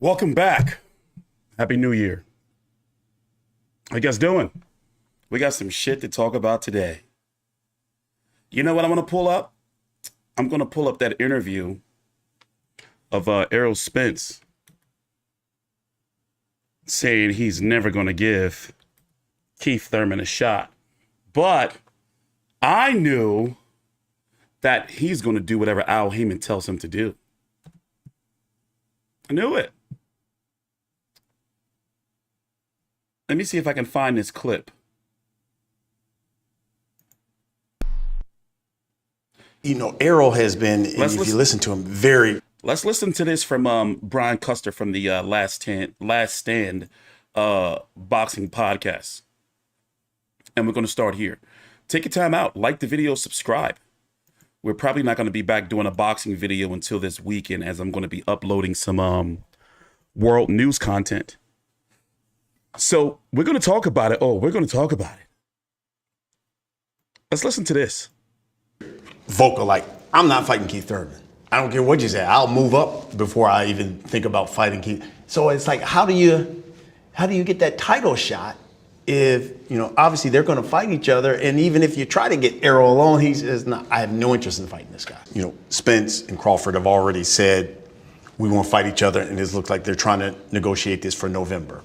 Welcome back. Happy New Year. How you guys doing? We got some shit to talk about today. You know what I'm going to pull up? I'm going to pull up that interview of Errol Spence saying he's never going to give Keith Thurman a shot. But I knew that he's going to do whatever Al Haymon tells him to do. I knew it. Let me see if I can find this clip. You know, Errol has been, if you listen to him, very... Let's listen to this from Brian Custer from the Last Stand boxing podcast. And we're going to start here. Take your time out. Like the video, subscribe. We're probably not going to be back doing a boxing video until this weekend, as I'm going to be uploading some world news content. So we're going to talk about it. Oh, we're going to talk about it. Let's listen to this. Vocal, like, I'm not fighting Keith Thurman. I don't care what you say. I'll move up before I even think about fighting Keith. So it's like, how do you get that title shot if, you know, obviously they're going to fight each other, and even if you try to get Errol alone, he says, no, I have no interest in fighting this guy. You know, Spence and Crawford have already said we won't fight each other, and it looks like they're trying to negotiate this for November.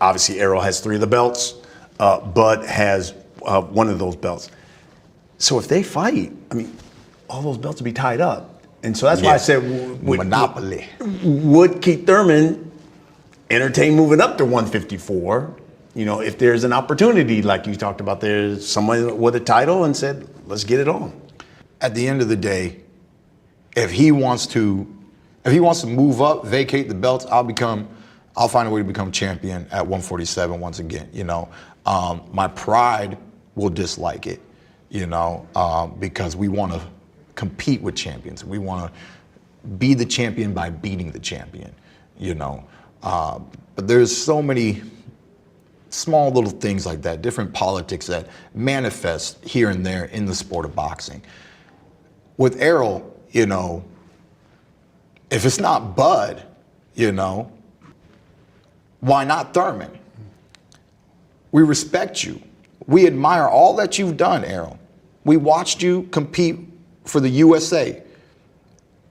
Obviously, Errol has 3 of the belts. Bud has 1 of those belts. So if they fight, I mean, all those belts will be tied up. And so that's why I said, monopoly. Would Keith Thurman entertain moving up to 154? You know, if there's an opportunity, like you talked about, there's someone with a title and said, let's get it on. At the end of the day, if he wants to move up, vacate the belts, I'll find a way to become champion at 147 once again. You know, my pride will dislike it, you know, because we want to compete with champions. We want to be the champion by beating the champion, you know. But there's so many small little things like that, different politics that manifest here and there in the sport of boxing. With Errol, you know, if it's not Bud, you know, why not Thurman? We respect you. We admire all that you've done, Errol. We watched you compete for the USA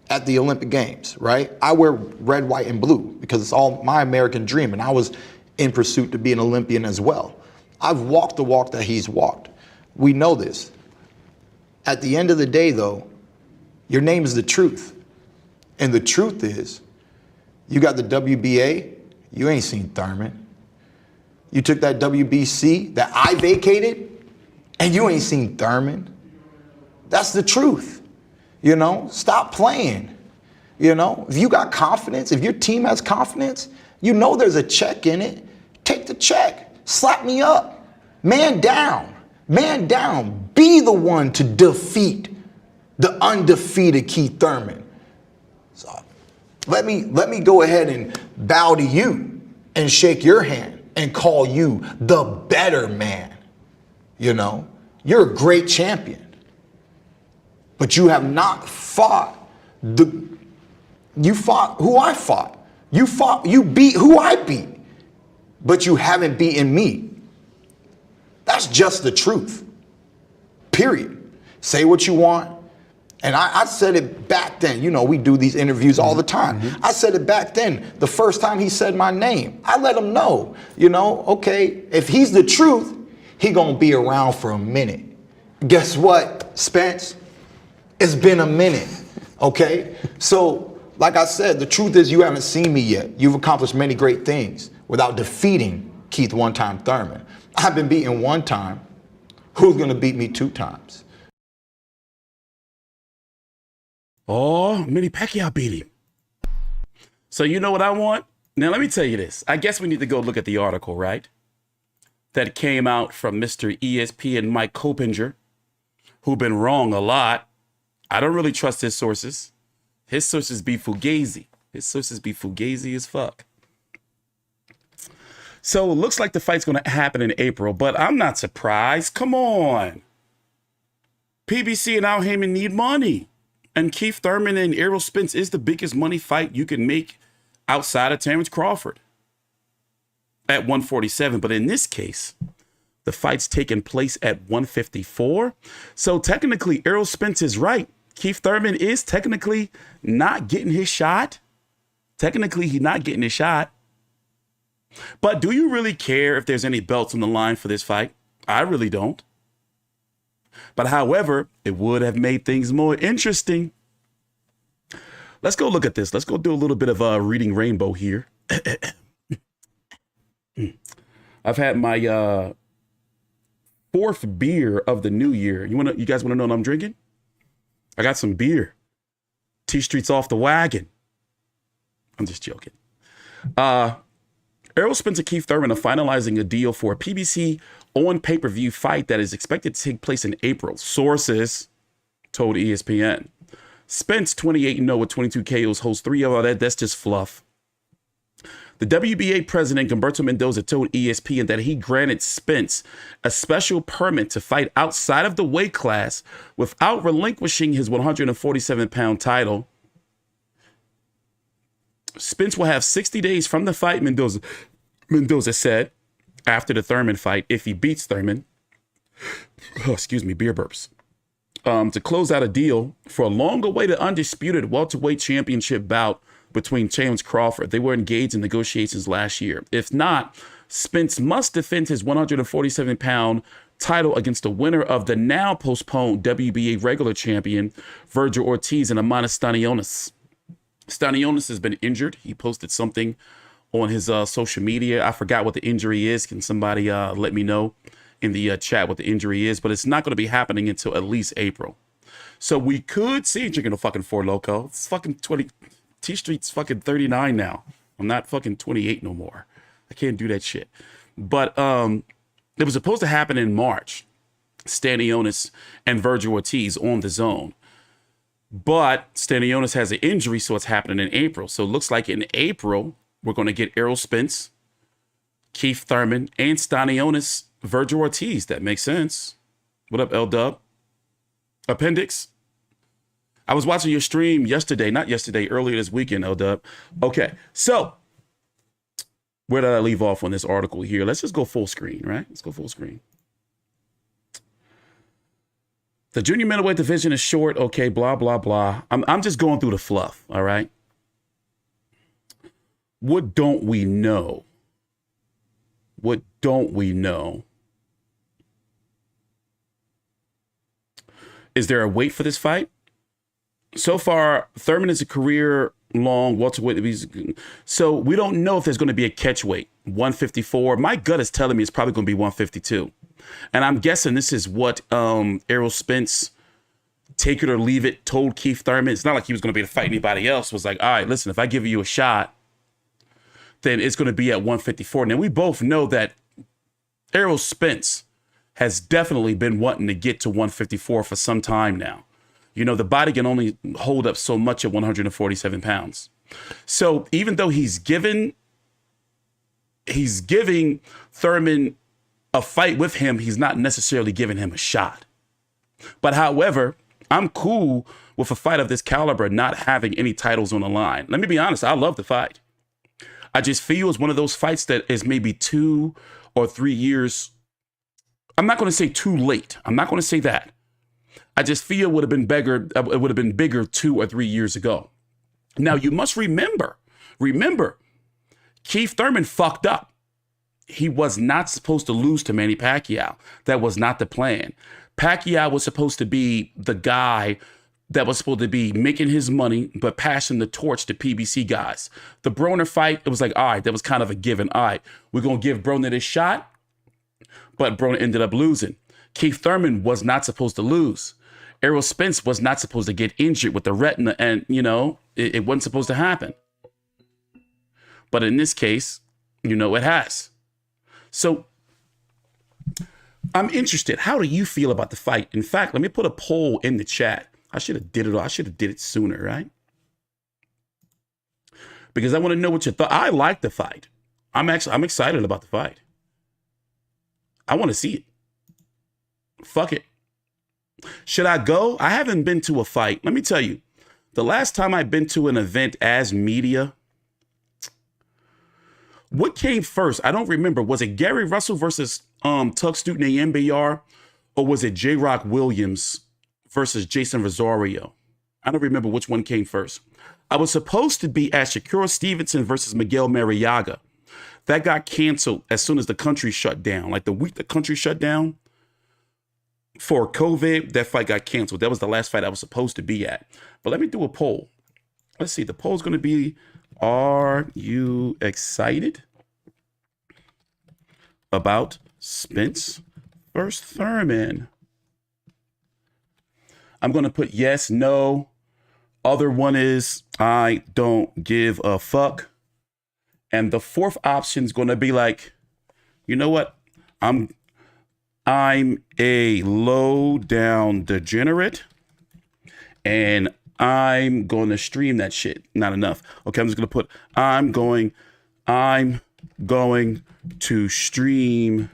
at the Olympic Games, right? I wear red, white, and blue because it's all my American dream, and I was in pursuit to be an Olympian as well. I've walked the walk that he's walked. We know this. At the end of the day, though, your name is the truth. And the truth is, you got the WBA, you ain't seen Thurman. You took that WBC that I vacated, and you ain't seen Thurman. That's the truth. You know, stop playing. You know, if you got confidence, if your team has confidence, you know there's a check in it. Take the check. Slap me up. Man down. Man down. Be the one to defeat the undefeated Keith Thurman. So let me go ahead and bow to you and shake your hand and call you the better man. You know, you're a great champion. But you have not fought you fought who I fought. You beat who I beat. But you haven't beaten me. That's just the truth. Period. Say what you want. And I said it back then. You know, we do these interviews all the time. I said it back then. The first time he said my name, I let him know, you know, okay, if he's the truth, he gonna be around for a minute. Guess what, Spence? It's been a minute, okay? So, like I said, the truth is you haven't seen me yet. You've accomplished many great things without defeating Keith one-time Thurman. I've been beaten 1 time. Who's gonna beat me 2 times? Oh, Manny Pacquiao beat him. So you know what I want? Now, let me tell you this. I guess we need to go look at the article, right? That came out from Mr. ESPN Mike Coppinger, who been wrong a lot. I don't really trust his sources. His sources be fugazi. His sources be fugazi as fuck. So it looks like the fight's going to happen in April, but I'm not surprised. Come on. PBC and Al Haymon need money. And Keith Thurman and Errol Spence is the biggest money fight you can make outside of Terrence Crawford at 147. But in this case, the fight's taking place at 154. So technically, Errol Spence is right. Keith Thurman is technically not getting his shot. Technically, he's not getting his shot. But do you really care if there's any belts on the line for this fight? I really don't. But however, it would have made things more interesting. Let's go look at this. Let's go do a little bit of reading Rainbow here. I've had my fourth beer of the new year. You guys want to know what I'm drinking? I got some beer. TstreeT's off the wagon. I'm just joking. Errol Spence and Keith Thurman are finalizing a deal for a PBC on pay-per-view fight that is expected to take place in April. Sources told ESPN. Spence, 28-0 with 22 KOs, holds 3 of that. That's just fluff. The WBA president, Gervonta Mendoza, told ESPN that he granted Spence a special permit to fight outside of the weight class without relinquishing his 147-pound title. Spence will have 60 days from the fight, Mendoza said, after the Thurman fight, if he beats Thurman. Oh, excuse me, beer burps. To close out a deal for a long-awaited undisputed welterweight championship bout between Terrence Crawford. They were engaged in negotiations last year. If not, Spence must defend his 147-pound title against the winner of the now postponed WBA regular champion, Vergil Ortiz, and Amanda Stanionis. Stanionis has been injured. He posted something on his social media. I forgot what the injury is. Can somebody let me know in the chat what the injury is? But it's not going to be happening until at least April. So we could see drinking a fucking Four Loko. It's fucking 20. TstreeT's fucking 39 now. I'm not fucking 28 no more. I can't do that shit. But it was supposed to happen in March. Stanionis and Vergil Ortiz on the zone. But Stanionis has an injury, so it's happening in April. So it looks like in April, we're going to get Errol Spence, Keith Thurman, and Stanionis, Vergil Ortiz. That makes sense. What up, L-Dub? Appendix? I was watching your stream earlier this weekend, L-Dub. Okay, so where did I leave off on this article here? Let's just go full screen, right? Let's go full screen. The junior middleweight division is short. Okay, blah, blah, blah. I'm just going through the fluff, all right? What don't we know? What don't we know? Is there a weight for this fight? So far, Thurman is a career-long welterweight. So we don't know if there's going to be a catch weight. 154. My gut is telling me it's probably going to be 152. And I'm guessing this is what Errol Spence, take it or leave it, told Keith Thurman. It's not like he was going to be able to fight anybody else. It was like, all right, listen, if I give you a shot, then it's going to be at 154. Now, we both know that Errol Spence has definitely been wanting to get to 154 for some time now. You know, the body can only hold up so much at 147 pounds. So even though he's giving Thurman a fight with him, he's not necessarily giving him a shot. But however, I'm cool with a fight of this caliber not having any titles on the line. Let me be honest, I love the fight. I just feel it's one of those fights that is maybe 2 or 3 years. I'm not going to say too late. I'm not going to say that. I just feel it would have been bigger 2 or 3 years ago. Now, you must remember, Keith Thurman fucked up. He was not supposed to lose to Manny Pacquiao. That was not the plan. Pacquiao was supposed to be the guy that was supposed to be making his money, but passing the torch to PBC guys. The Broner fight, it was like, all right, that was kind of a given. All right, we're going to give Broner this shot, but Broner ended up losing. Keith Thurman was not supposed to lose. Errol Spence was not supposed to get injured with the retina, and, you know, it wasn't supposed to happen. But in this case, you know, it has. So I'm interested. How do you feel about the fight? In fact, let me put a poll in the chat. I should have did it sooner, right? Because I want to know what you thought. I like the fight. I'm excited about the fight. I want to see it. Fuck it. Should I go? I haven't been to a fight. Let me tell you, the last time I've been to an event as media, What came first? I don't remember. Was it Gary Russell versus Tug Stooten and MBR, or was it J. Rock Williams versus Jason Rosario? I don't remember which one came first. I was supposed to be at Shakur Stevenson versus Miguel Mariaga. That got canceled as soon as the country shut down. Like the week the country shut down for COVID, that fight got canceled. That was the last fight I was supposed to be at. But let me do a poll. Let's see. The poll's going to be, are you excited about Spence versus Thurman? I'm going to put yes, no. Other one is I don't give a fuck. And the fourth option is going to be like, you know what? I'm a low down degenerate and I'm going to stream that shit. Not enough. Okay, I'm just going to put I'm going to stream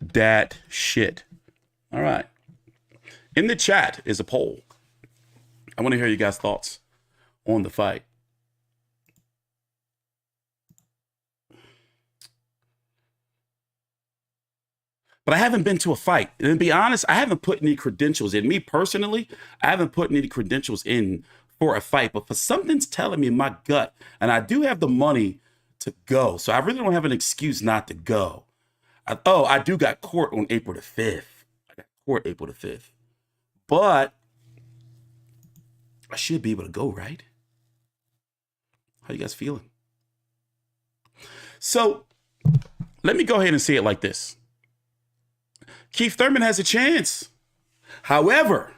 that shit. All right. In the chat is a poll. I want to hear you guys' thoughts on the fight. But I haven't been to a fight. And to be honest, I haven't put any credentials in. Me personally, I haven't put any credentials in for a fight. But for something's telling me in my gut, and I do have the money to go. So I really don't have an excuse not to go. I do got court on April the 5th. I got court April the 5th. But I should be able to go, right? How you guys feeling? So let me go ahead and say it like this. Keith Thurman has a chance. However,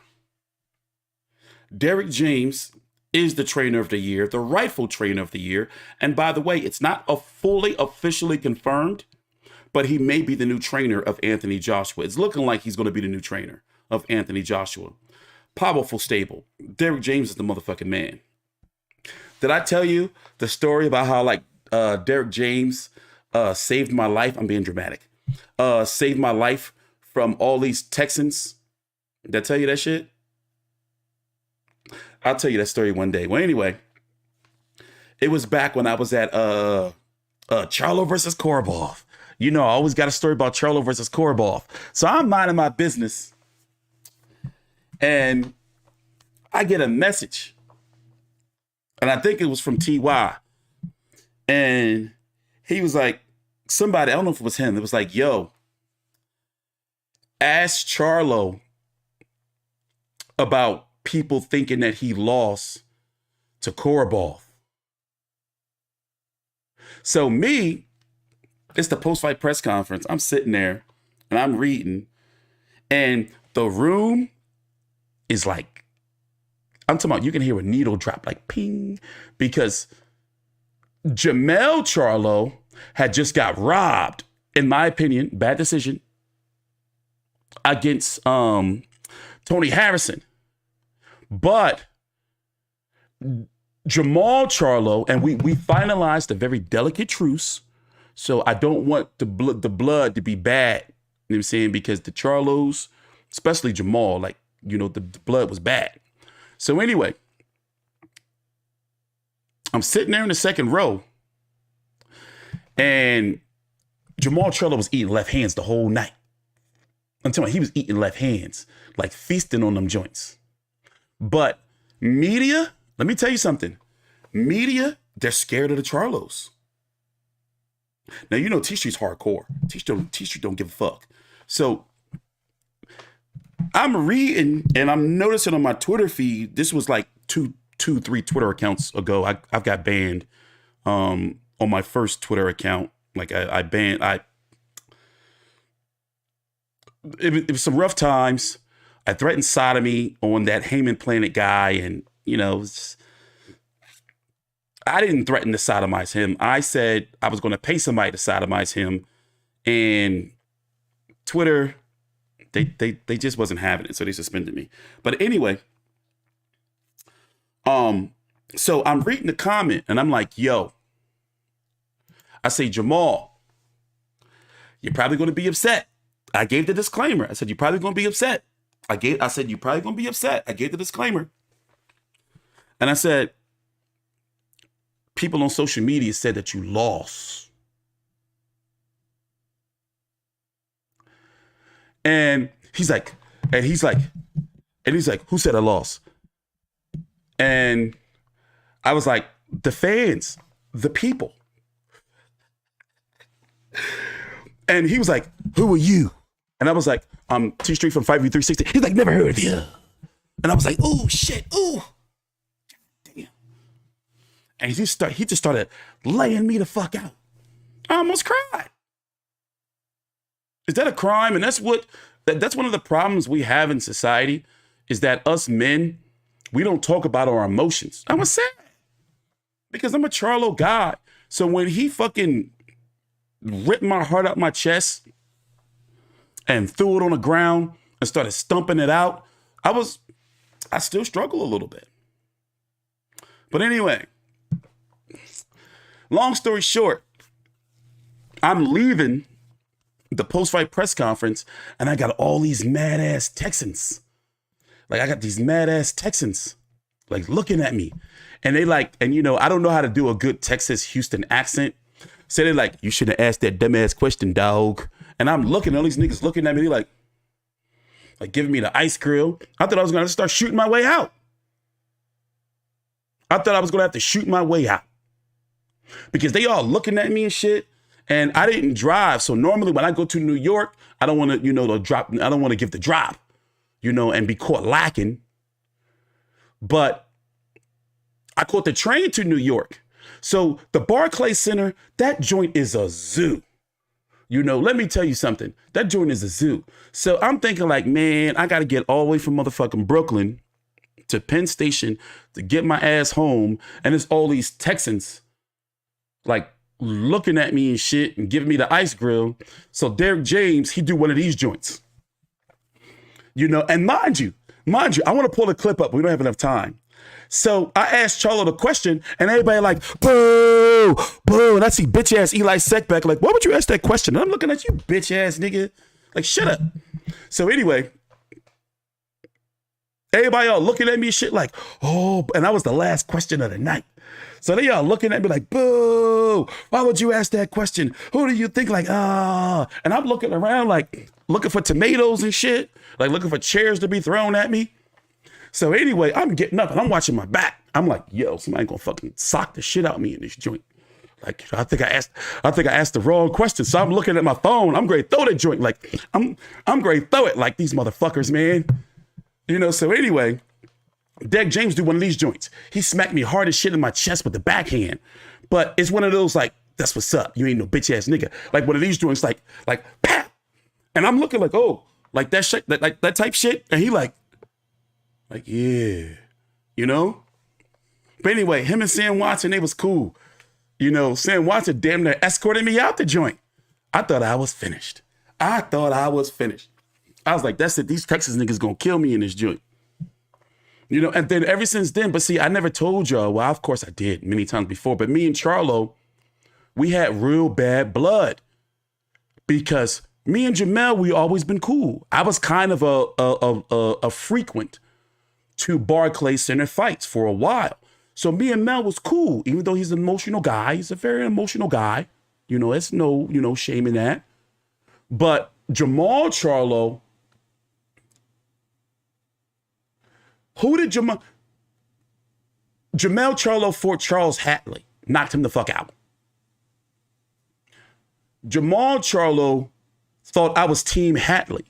Derrick James is the trainer of the year, the rightful trainer of the year. And by the way, it's not a fully officially confirmed, but he may be the new trainer of Anthony Joshua. It's looking like he's going to be the new trainer of Anthony Joshua. Powerful stable. Derrick James is the motherfucking man. Did I tell you the story about how Derrick James saved my life? I'm being dramatic. Saved my life from all these Texans. Did I tell you that shit? I'll tell you that story one day. Well, anyway, it was back when I was at Charlo versus Korobov. You know, I always got a story about Charlo versus Korobov. So I'm minding my business. And I get a message. And I think it was from TY. And he was like, somebody, I don't know if it was him. It was like, yo, ask Charlo about people thinking that he lost to Korobov. So me, it's the post-fight press conference. I'm sitting there and I'm reading. And the room is like, I'm talking about, you can hear a needle drop like ping, because Jamel Charlo had just got robbed, in my opinion, bad decision, against Tony Harrison. But Jamal Charlo, and we finalized a very delicate truce, so I don't want the blood to be bad, you know what I'm saying, because the Charlos, especially Jamal, like, you know, the blood was bad. So anyway, I'm sitting there in the second row, and Jamal Charlo was eating left hands the whole night. I'm telling you, he was eating left hands, like feasting on them joints. But media, let me tell you something. Media, they're scared of the Charlos. Now, you know, TstreeT's hardcore. TstreeT don't give a fuck. So I'm reading and I'm noticing on my Twitter feed, this was like two, 3 Twitter accounts ago. I've got banned on my first Twitter account. Like it was some rough times. I threatened sodomy on that Haymon Planet guy. And, you know, I didn't threaten to sodomize him. I said I was going to pay somebody to sodomize him. And Twitter, they just wasn't having it. So they suspended me. But anyway, so I'm reading the comment and I'm like, yo, I say, Jamal, you're probably going to be upset. I gave the disclaimer. I said, you're probably going to be upset. I said, you're probably going to be upset. I gave the disclaimer. And I said, people on social media said that you lost. And he's like, who said I lost? And I was like, the fans, the people. And he was like, who are you? And I was like, I'm TstreeT from FightView360. He's like, never heard of you. And I was like, oh shit, oh. Damn. And he just started laying me the fuck out. I almost cried. Is that a crime? And that's one of the problems we have in society, is that us men, we don't talk about our emotions. I was sad because I'm a Charlo guy. So when he fucking ripped my heart out my chest and threw it on the ground and started stumping it out, I still struggle a little bit. But anyway, long story short, I'm leaving the post-fight press conference and I got all these mad-ass Texans. Like, I got these mad-ass Texans, like, looking at me. And they like, and you know, I don't know how to do a good Texas Houston accent. So they're like, you should have asked that dumbass question, dog. And I'm looking at all these niggas looking at me, like giving me the ice grill. I thought I was gonna start shooting my way out. I thought I was gonna have to shoot my way out. Because they all looking at me and shit. And I didn't drive. So normally when I go to New York, I don't want to, I don't want to give the drop, and be caught lacking. But I caught the train to New York. So the Barclays Center, that joint is a zoo. Let me tell you something. That joint is a zoo. So I'm thinking like, man, I got to get all the way from motherfucking Brooklyn to Penn Station to get my ass home. And it's all these Texans like looking at me and shit and giving me the ice grill. So Derek James, he do one of these joints. And mind you, I want to pull the clip up, but we don't have enough time. So I asked Charlo the question, and everybody like, boo, boo. And I see bitch ass Eli Seckback like, why would you ask that question? And I'm looking at you, bitch ass nigga. Like, shut up. So anyway, everybody all looking at me and shit like, oh, and that was the last question of the night. So they all looking at me like, boo, why would you ask that question? Who do you think like, ah? And I'm looking around like, looking for tomatoes and shit, like looking for chairs to be thrown at me. So anyway, I'm getting up and I'm watching my back. I'm like, yo, somebody gonna fucking sock the shit out of me in this joint. Like, I think I asked the wrong question. So I'm looking at my phone. I'm going to throw that joint. Like, I'm going to throw it like these motherfuckers, man. So anyway, Derek James do one of these joints. He smacked me hard as shit in my chest with the backhand. But it's one of those like, that's what's up. You ain't no bitch ass nigga. Like one of these joints, like, pat. And I'm looking like, oh, like that shit, like that type shit. And he like, yeah, But anyway, him and Sam Watson, they was cool. Sam Watson damn near escorted me out the joint. I thought I was finished. I was like, that's it. These Texas niggas gonna kill me in this joint. And then ever since then, but see, I never told y'all. Well, of course I did many times before, but me and Charlo, we had real bad blood because me and Jamel, we always been cool. I was kind of a frequent to Barclays Center fights for a while. So me and Mel was cool, even though he's an emotional guy. He's a very emotional guy. There's no shame in that. But Jamal Charlo, who did Jamel Charlo fought Charles Hatley, knocked him the fuck out. Jamal Charlo thought I was Team Hatley.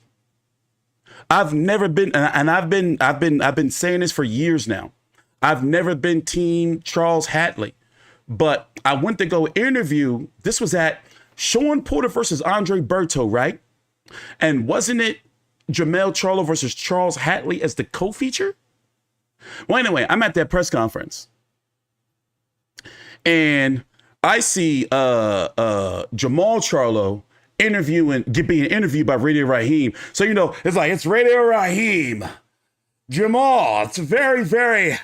I've never been, and I've been saying this for years now. I've never been Team Charles Hatley, but I went to go interview. This was at Sean Porter versus Andre Berto, right? And wasn't it Jamel Charlo versus Charles Hatley as the co-feature? Well, anyway, I'm at that press conference, and I see Jamal Charlo being interviewed by Radio Raheem. So, it's Radio Raheem. Jamal, it's a very, very,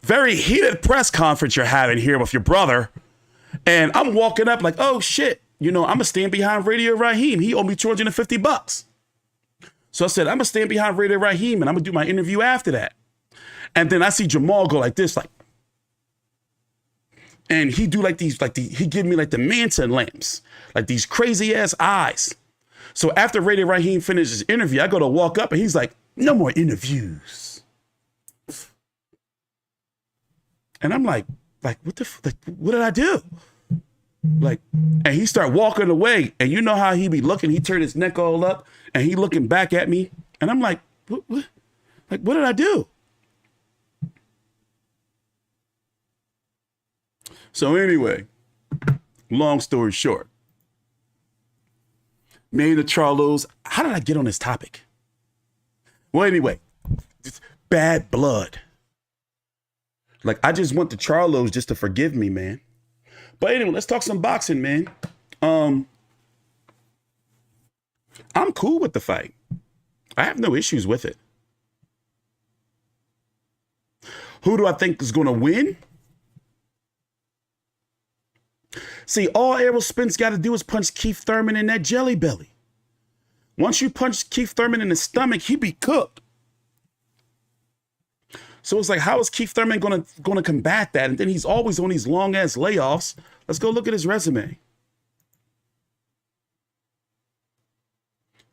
very heated press conference you're having here with your brother. And I'm walking up like, oh shit, I'm gonna stand behind Radio Raheem. He owed me $250. So I said, I'm gonna stand behind Radio Raheem and I'm gonna do my interview after that. And then I see Jamal go like this, like, And he do like these, he give me like the Manson lamps, like these crazy ass eyes. So after Ray Raheem finishes his interview, I go to walk up and he's like, no more interviews. And I'm like, what the, what did I do? Like, and he start walking away, and you know how he be looking, he turned his neck all up and he looking back at me. And I'm like, what did I do? So anyway, long story short, me and the Charlos, how did I get on this topic? Well, anyway, it's bad blood. Like, I just want the Charlos just to forgive me, man. But anyway, let's talk some boxing, man. I'm cool with the fight. I have no issues with it. Who do I think is going to win? See, all Errol Spence got to do is punch Keith Thurman in that jelly belly. Once you punch Keith Thurman in the stomach, he be cooked. So it's like, how is Keith Thurman gonna combat that? And then he's always on these long ass layoffs. Let's go look at his resume.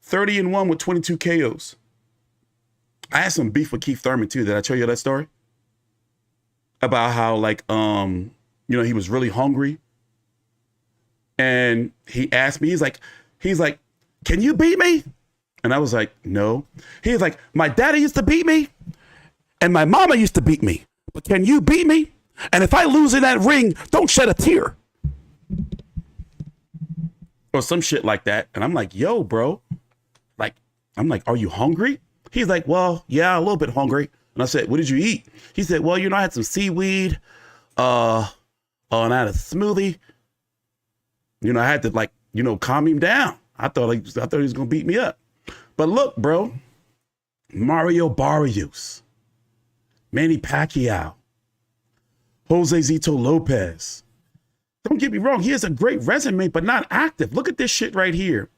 30-1 with 22 KOs. I had some beef with Keith Thurman too. Did I tell you that story? About how, like, you know, he was really hungry. And he asked me, he's like, can you beat me? And I was like, no. He's like, my daddy used to beat me and my mama used to beat me, but can you beat me? And if I lose in that ring, don't shed a tear. Or some shit like that. And I'm like, yo, bro, like, I'm like, are you hungry? He's like, well, yeah, a little bit hungry. And I said, what did you eat? He said, well, you know, I had some seaweed, and I had a smoothie. You know, I had to, like, you know, calm him down. I thought he was gonna beat me up. But look, bro, Mario Barrios, Manny Pacquiao, Jose Zito Lopez. Don't get me wrong, he has a great resume, but not active. Look at this shit right here.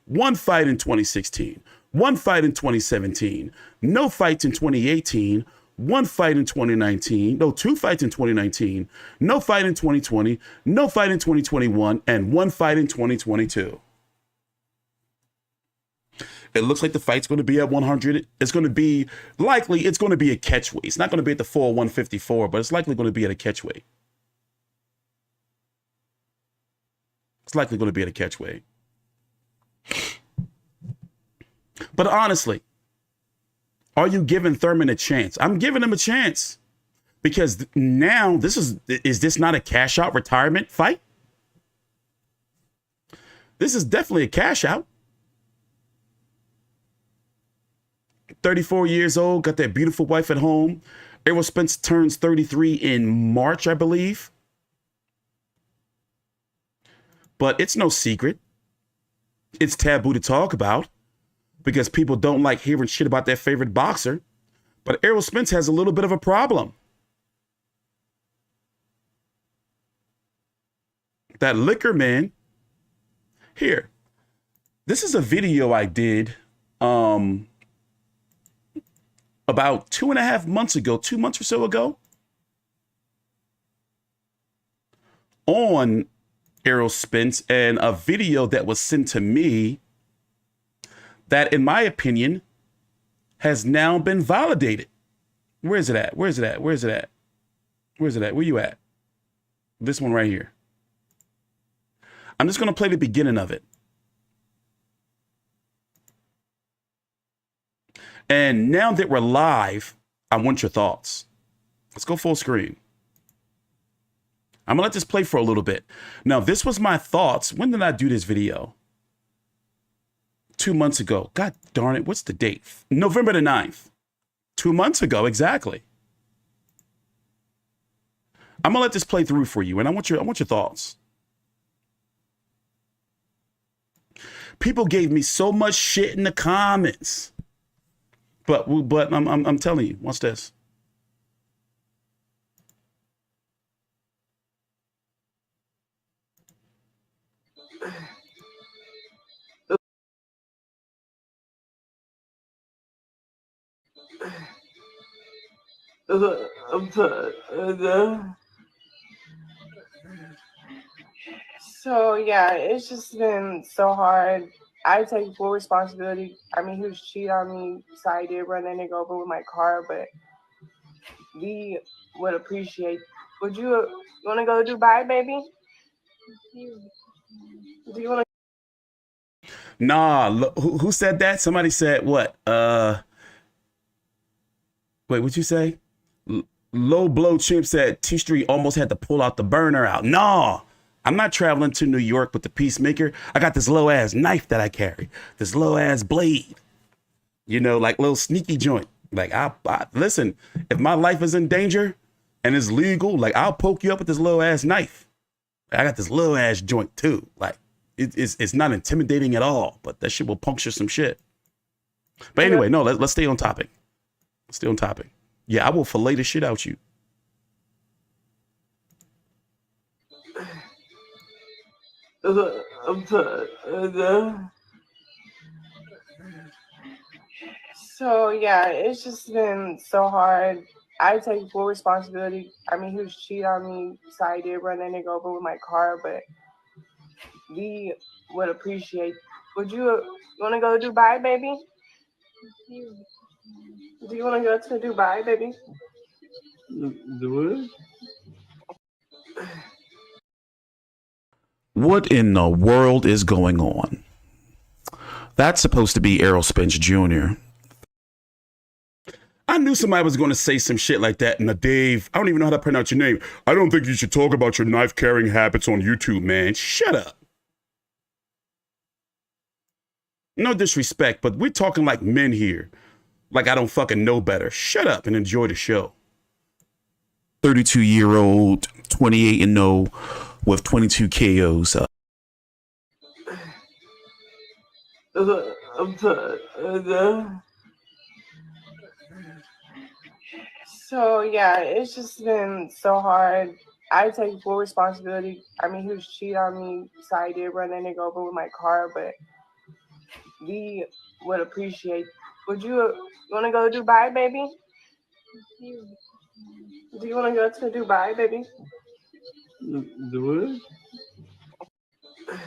One fight in 2016, one fight in 2017, no fights in 2018, one fight in 2019, no, two fights in 2019, no fight in 2020, no fight in 2021, and one fight in 2022. It looks like the fight's going to be at 100. It's going to be, likely, it's going to be a catchweight. It's not going to be at the full 154, but it's likely going to be at a catchweight. It's likely going to be at a catchweight. But honestly, are you giving Thurman a chance? I'm giving him a chance because now is this not a cash out retirement fight? This is definitely a cash out. 34 years old, got that beautiful wife at home. Errol Spence turns 33 in March, I believe. But it's no secret. It's taboo to talk about because people don't like hearing shit about their favorite boxer. But Errol Spence has a little bit of a problem. That liquor, man. Here. This is a video I did about 2.5 months ago, 2 months or so ago, on Errol Spence, and a video that was sent to me that, in my opinion, has now been validated. Where is it at? Where is it at? Where is it at? Where is it at? Where you at? This one right here. I'm just going to play the beginning of it. And now that we're live, I want your thoughts. Let's go full screen. I'm going to let this play for a little bit. Now, this was my thoughts. When did I do this video? 2 months ago. God darn it. What's the date? November the 9th. 2 months ago, exactly. I'm going to let this play through for you, and I want your thoughts. People gave me so much shit in the comments. But I'm telling you, watch this. I'm tired. So yeah, it's just been so hard. I take full responsibility. I mean, he was cheating on me, so I did run that nigga over with my car, but we would appreciate. Would you want to go to Dubai, baby? Do you want to? Nah, who said that? Somebody said what? Wait, what'd you say? Low Blow Chimp said TstreeT almost had to pull out the burner out. Nah, I'm not traveling to New York with the Peacemaker. I got this low ass knife that I carry, this low ass blade, you know, like little sneaky joint. Like I listen, if my life is in danger and it's legal, like I'll poke you up with this low ass knife. I got this low ass joint too. Like it's not intimidating at all, but that shit will puncture some shit. But anyway, no, let's stay on topic. Stay on topic. Yeah, I will fillet the shit out you. I'm tired. So yeah, it's just been so hard. I take full responsibility. I mean, he was cheating on me, so I did run that nigga over with my car, but we would appreciate. Would you want to go to Dubai, baby? Do you want to go to Dubai, baby? Do it. What in the world is going on? That's supposed to be Errol Spence Jr. I knew somebody was going to say some shit like that. And Dave, I don't even know how to pronounce your name. I don't think you should talk about your knife carrying habits on YouTube, man. Shut up. No disrespect, but we're talking like men here. Like I don't fucking know better. Shut up and enjoy the show. 32-year-old, 28-0 with 22 KOs. I'm tired. So yeah, it's just been so hard. I take full responsibility. I mean, he was cheating on me, so I did run that nigga over with my car, but we would appreciate. Would you want to go to Dubai, baby? Do you want to go to Dubai, baby? Do it.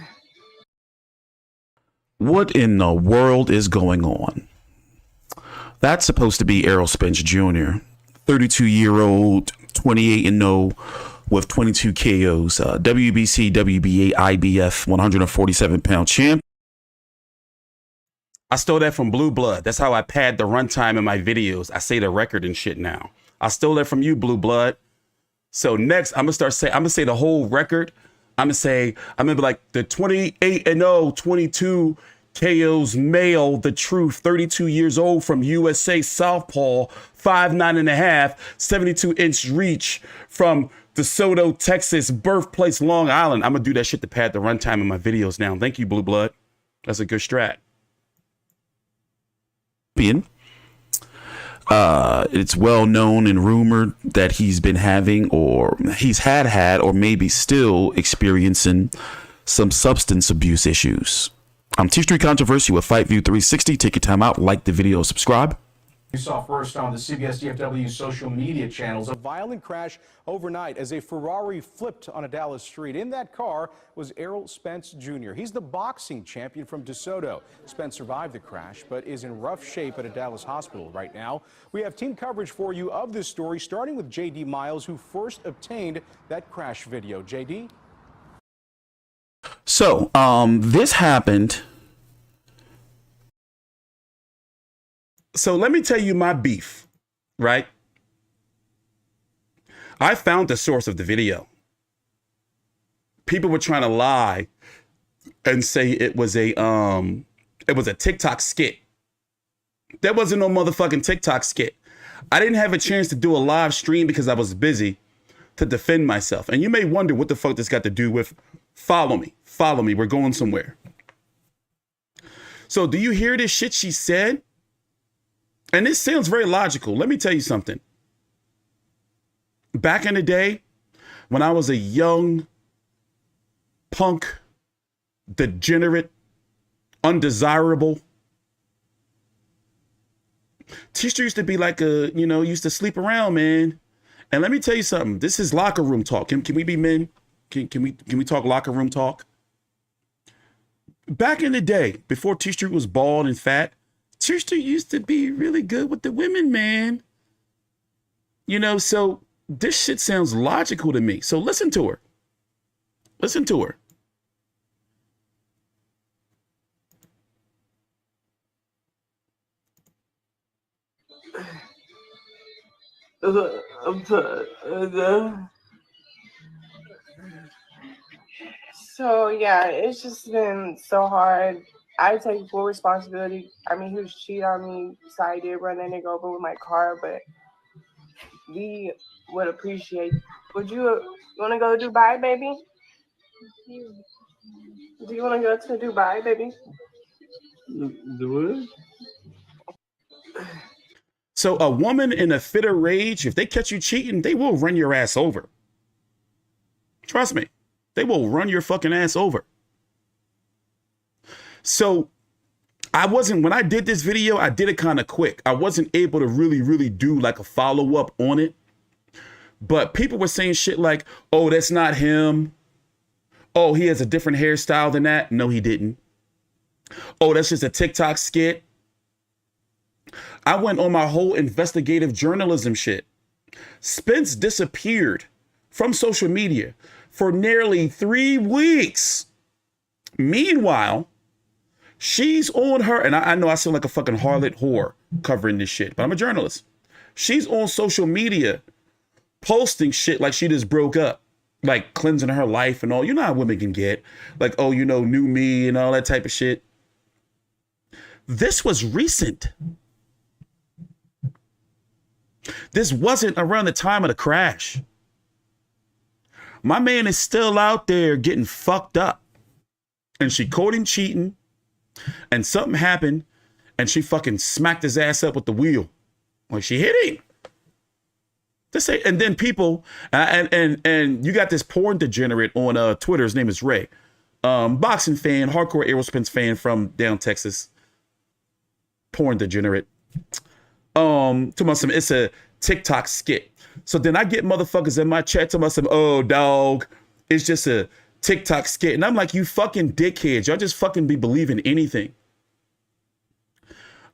What in the world is going on? That's supposed to be Errol Spence Jr. 32-year-old, 28-0 with 22 KOs. WBC, WBA, IBF, 147-pound champ. I stole that from Blue Blood. That's how I pad the runtime in my videos. I say the record and shit now. I stole that from you, Blue Blood. So next, I'm gonna say the whole record. I'm gonna be like the 28-0, 22 KOs male, the truth, 32 years old from USA, Southpaw, 5'9.5", 72-inch reach from DeSoto, Texas, birthplace, Long Island. I'm gonna do that shit to pad the runtime in my videos now. Thank you, Blue Blood. That's a good strat. It's well known and rumored that he's been having, or he's had, or maybe still experiencing some substance abuse issues. I'm TstreeT Controversy with FightView360. Take your time out, like the video, subscribe. You saw first on the CBS DFW social media channels. A violent crash overnight as a Ferrari flipped on a Dallas street. In that car was Errol Spence Jr. He's the boxing champion from DeSoto. Spence survived the crash, but is in rough shape at a Dallas hospital right now. We have team coverage for you of this story, starting with J.D. Miles, who first obtained that crash video. J.D.? So, this happened. So let me tell you my beef, right? I found the source of the video. People were trying to lie and say it was a TikTok skit. There wasn't no motherfucking TikTok skit. I didn't have a chance to do a live stream because I was busy to defend myself. And you may wonder what the fuck this got to do with follow me. Follow me. We're going somewhere. So do you hear this shit she said? And this sounds very logical. Let me tell you something. Back in the day, when I was a young punk, degenerate, undesirable, TstreeT used to be like used to sleep around, man. And let me tell you something. This is locker room talk. Can we be men? Can we talk locker room talk? Back in the day, before TstreeT was bald and fat, TstreeT used to be really good with the women, man. You know, so this shit sounds logical to me. So listen to her. Listen to her. So yeah, it's just been so hard. I take full responsibility. I mean, he was cheating on me, so I did run that nigga over with my car, but we would appreciate. Would you want to go to Dubai, baby? Do you want to go to Dubai, baby? The what? So a woman in a fit of rage, if they catch you cheating, they will run your ass over. Trust me. They will run your fucking ass over. So when I did this video, I did it kind of quick. I wasn't able to really do like a follow-up on it. But people were saying shit like, oh, that's not him. Oh, he has a different hairstyle than that. No, he didn't. Oh, that's just a TikTok skit. I went on my whole investigative journalism shit. Spence disappeared from social media for nearly 3 weeks. Meanwhile, she's on her, and I know I sound like a fucking harlot whore covering this shit, but I'm a journalist. She's on social media posting shit like she just broke up, like cleansing her life and all. You know how women can get, like, oh, you know, new me and all that type of shit. This was recent. This wasn't around the time of the crash. My man is still out there getting fucked up. And she caught him cheating. And something happened. And she fucking smacked his ass up with the wheel. Like she hit him. And then people, and you got this porn degenerate on Twitter. His name is Ray. Boxing fan, hardcore Errol Spence fan from down Texas. Porn degenerate. It's a TikTok skit. So then I get motherfuckers in my chat talking about some, oh, dog, it's just a TikTok skit. And I'm like, you fucking dickheads. Y'all just fucking be believing anything.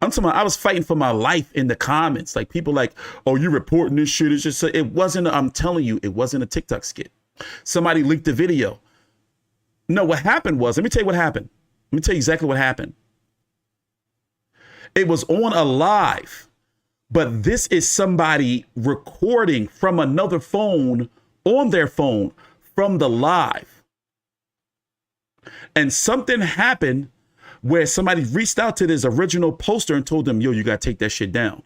I'm talking about, I was fighting for my life in the comments. Like people like, oh, you reporting this shit. It's just, it wasn't, I'm telling you, it wasn't a TikTok skit. Somebody leaked the video. No, what happened was, let me tell you what happened. Let me tell you exactly what happened. It was on a live, but this is somebody recording from another phone on their phone from the live. And something happened where somebody reached out to this original poster and told them, yo, you got to take that shit down.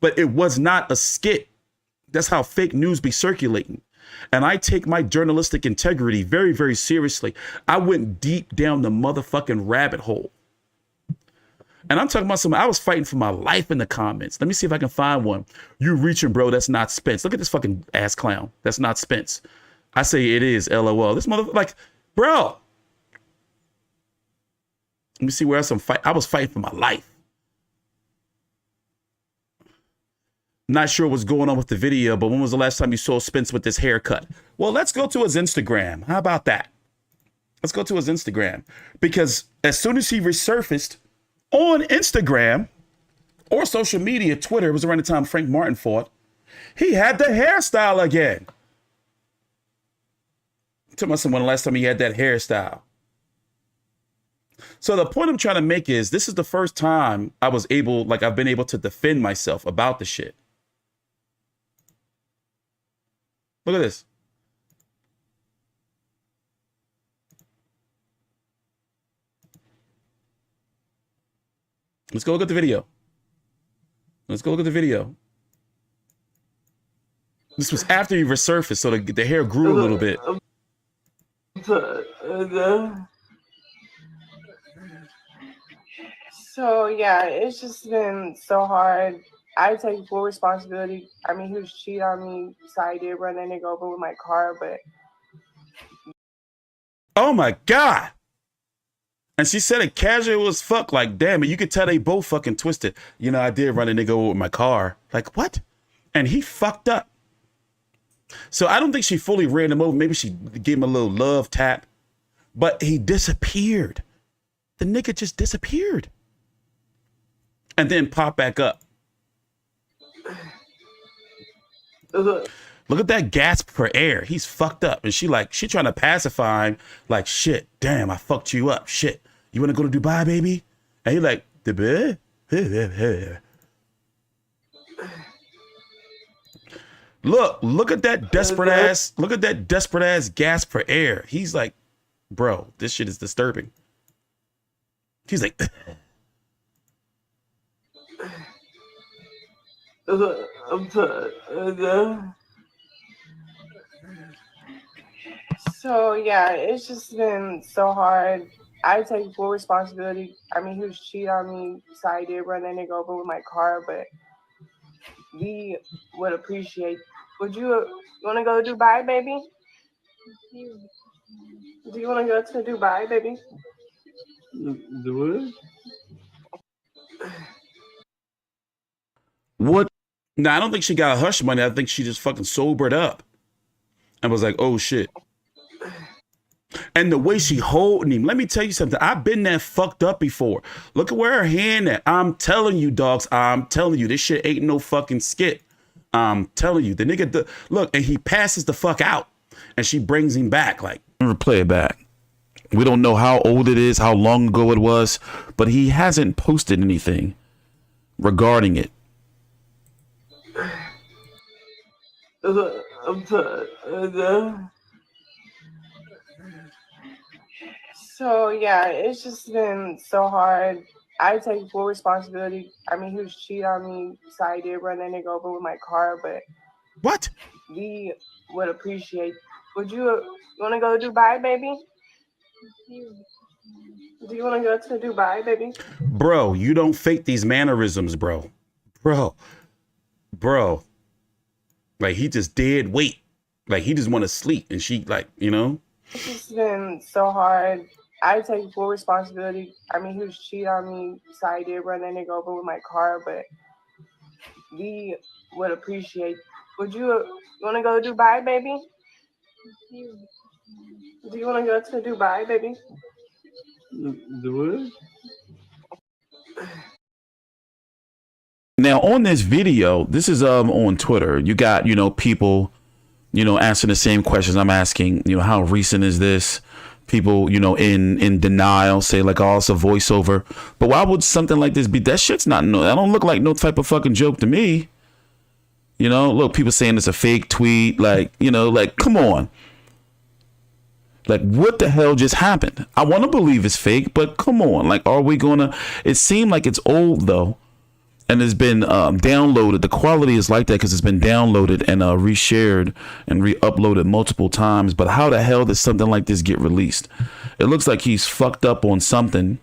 But it was not a skit. That's how fake news be circulating. And I take my journalistic integrity very, very seriously. I went deep down the motherfucking rabbit hole. And I'm talking about something. I was fighting for my life in the comments. Let me see if I can find one. You reaching, bro. That's not Spence. Look at this fucking ass clown. That's not Spence. I say it is, LOL. This motherfucker, like, bro. Let me see where else I'm fighting. I was fighting for my life. Not sure what's going on with the video, but when was the last time you saw Spence with this haircut? Well, let's go to his Instagram. How about that? Let's go to his Instagram. Because as soon as he resurfaced on Instagram or social media, Twitter, it was around the time Frank Martin fought, he had the hairstyle again. Tell me someone the last time he had that hairstyle. So the point I'm trying to make is this is the first time I've been able to defend myself about the shit. Look at this. Let's go look at the video. Let's go look at the video. This was after he resurfaced, so the hair grew a little bit. So yeah, it's just been so hard. I take full responsibility. I mean, he was cheating on me, so I did run that nigga over with my car, but... Oh my God. And she said it casual as fuck. Like, damn it, you could tell they both fucking twisted. You know, I did run a nigga over with my car. Like, what? And he fucked up. So I don't think she fully ran him over. Maybe she gave him a little love tap, but he disappeared. The nigga just disappeared. And then popped back up. Look at that gasp for air. He's fucked up. And she trying to pacify him. Like, shit, damn, I fucked you up. Shit. You want to go to Dubai, baby? And he like, Dubai? Look at that desperate ass gasp for air. He's like, bro, this shit is disturbing. He's like, So yeah, it's just been so hard. I take full responsibility. I mean, he was cheating on me, so I did run that nigga over with my car, but we would appreciate. Would you want to go to Dubai, baby? Do you want to go to Dubai, baby? what? No, I don't think she got hush money. I think she just fucking sobered up and was like, oh shit. And the way she holding him, let me tell you something. I've been that fucked up before. Look at where her hand at. I'm telling you, dogs. I'm telling you, this shit ain't no fucking skit. I'm telling you, the nigga, look, and he passes the fuck out, and she brings him back. Like, play it back. We don't know how old it is, how long ago it was, but he hasn't posted anything regarding it. So yeah, it's just been so hard. I take full responsibility. I mean, he was cheating on me, so I did run that nigga over with my car, but What? we would appreciate. Would you want to go to Dubai, baby? Do you want to go to Dubai, baby? Bro, you don't fake these mannerisms, bro. Bro. Like, he just dead weight. Like, he just want to sleep. And she, like, you know? It's just been so hard. I take full responsibility. I mean, he was cheating on me, so I did run that nigga over with my car, but we would appreciate. Would you want to go to Dubai, baby? Do you want to go to Dubai, baby? Now, on this video, this is on Twitter. You got, you know, people, you know, answering the same questions I'm asking. You know, how recent is this? People, you know, in denial, say like, oh, it's a voiceover. But why would something like this be? That shit's not, no, that don't look like no type of fucking joke to me. You know, look, people saying it's a fake tweet. Like, you know, like, come on. Like, what the hell just happened? I want to believe it's fake, but come on. Like, are we going to, it seemed like it's old though. And it's been downloaded. The quality is like that because it's been downloaded and reshared and re-uploaded multiple times. But how the hell does something like this get released? It looks like he's fucked up on something,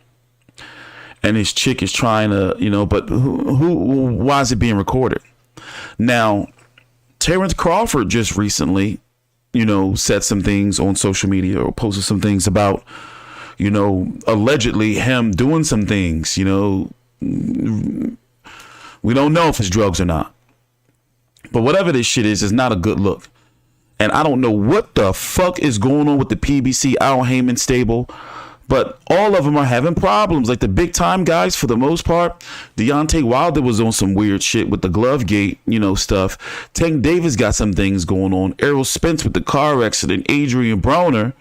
and his chick is trying to, you know. But why is it being recorded? Now, Terrence Crawford just recently, you know, said some things on social media or posted some things about, you know, allegedly him doing some things, you know. We don't know if it's drugs or not. But whatever this shit is not a good look. And I don't know what the fuck is going on with the PBC Al Haymon stable. But all of them are having problems. Like the big time guys, for the most part. Deontay Wilder was on some weird shit with the glove gate, you know, stuff. Tank Davis got some things going on. Errol Spence with the car accident. Adrian Broner.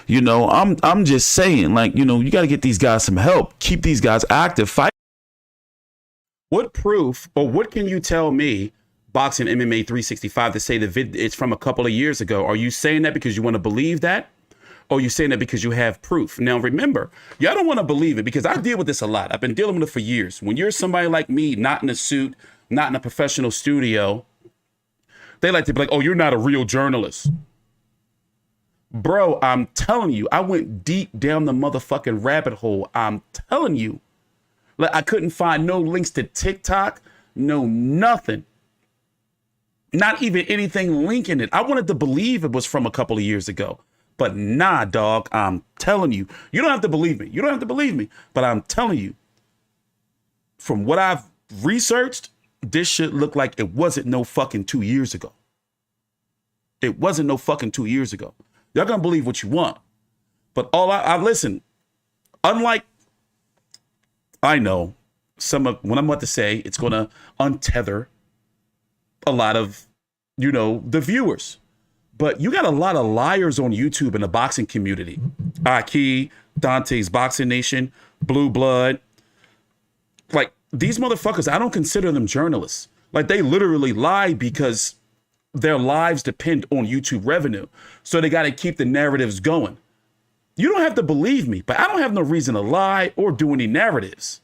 You know, I'm just saying, like, you know, you got to get these guys some help. Keep these guys active. Fight. What proof or what can you tell me, Boxing MMA 365, to say the it's from a couple of years ago? Are you saying that because you want to believe that? Or are you saying that because you have proof? Now, remember, y'all don't want to believe it because I deal with this a lot. I've been dealing with it for years. When you're somebody like me, not in a suit, not in a professional studio, they like to be like, oh, you're not a real journalist. Bro, I'm telling you, I went deep down the motherfucking rabbit hole. I'm telling you. Like, I couldn't find no links to TikTok, no nothing. Not even anything linking it. I wanted to believe it was from a couple of years ago. But nah, dog, I'm telling you. You don't have to believe me. You don't have to believe me. But I'm telling you, from what I've researched, this shit looked like it wasn't no fucking 2 years ago. It wasn't no fucking 2 years ago. Y'all gonna believe what you want. But all I listen, unlike, I know some of what I'm about to say, it's gonna untether a lot of, the viewers. But you got a lot of liars on YouTube in the boxing community. Aki, Dante's Boxing Nation, Blue Blood. Like, these motherfuckers, I don't consider them journalists. Like, they literally lie because their lives depend on YouTube revenue. So they got to keep the narratives going. You don't have to believe me, but I don't have no reason to lie or do any narratives.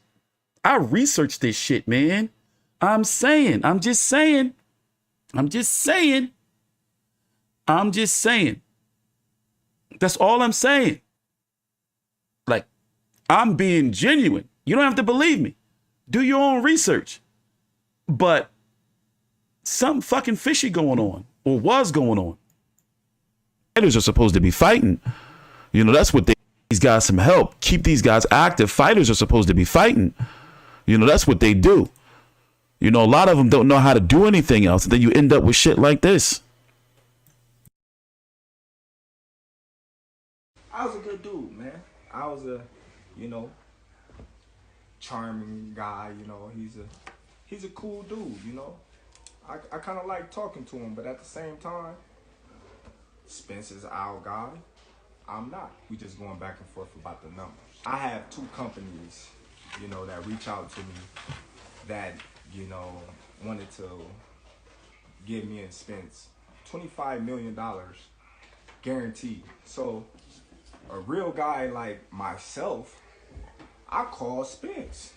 I researched this shit, man. I'm just saying. That's all I'm saying. Like, I'm being genuine. You don't have to believe me. Do your own research. But something fucking fishy going on, or was going on. Fighters are supposed to be fighting. That's what these guys some help. Keep these guys active. Fighters are supposed to be fighting. That's what they do. A lot of them don't know how to do anything else. And then you end up with shit like this. I was a good dude, man. I was a, charming guy. He's a cool dude. I kind of like talking to him, but at the same time, Spence is our guy. I'm not. We just going back and forth about the numbers. I have two companies, that reach out to me that, wanted to give me and Spence $25 million guaranteed. So a real guy like myself, I called Spence.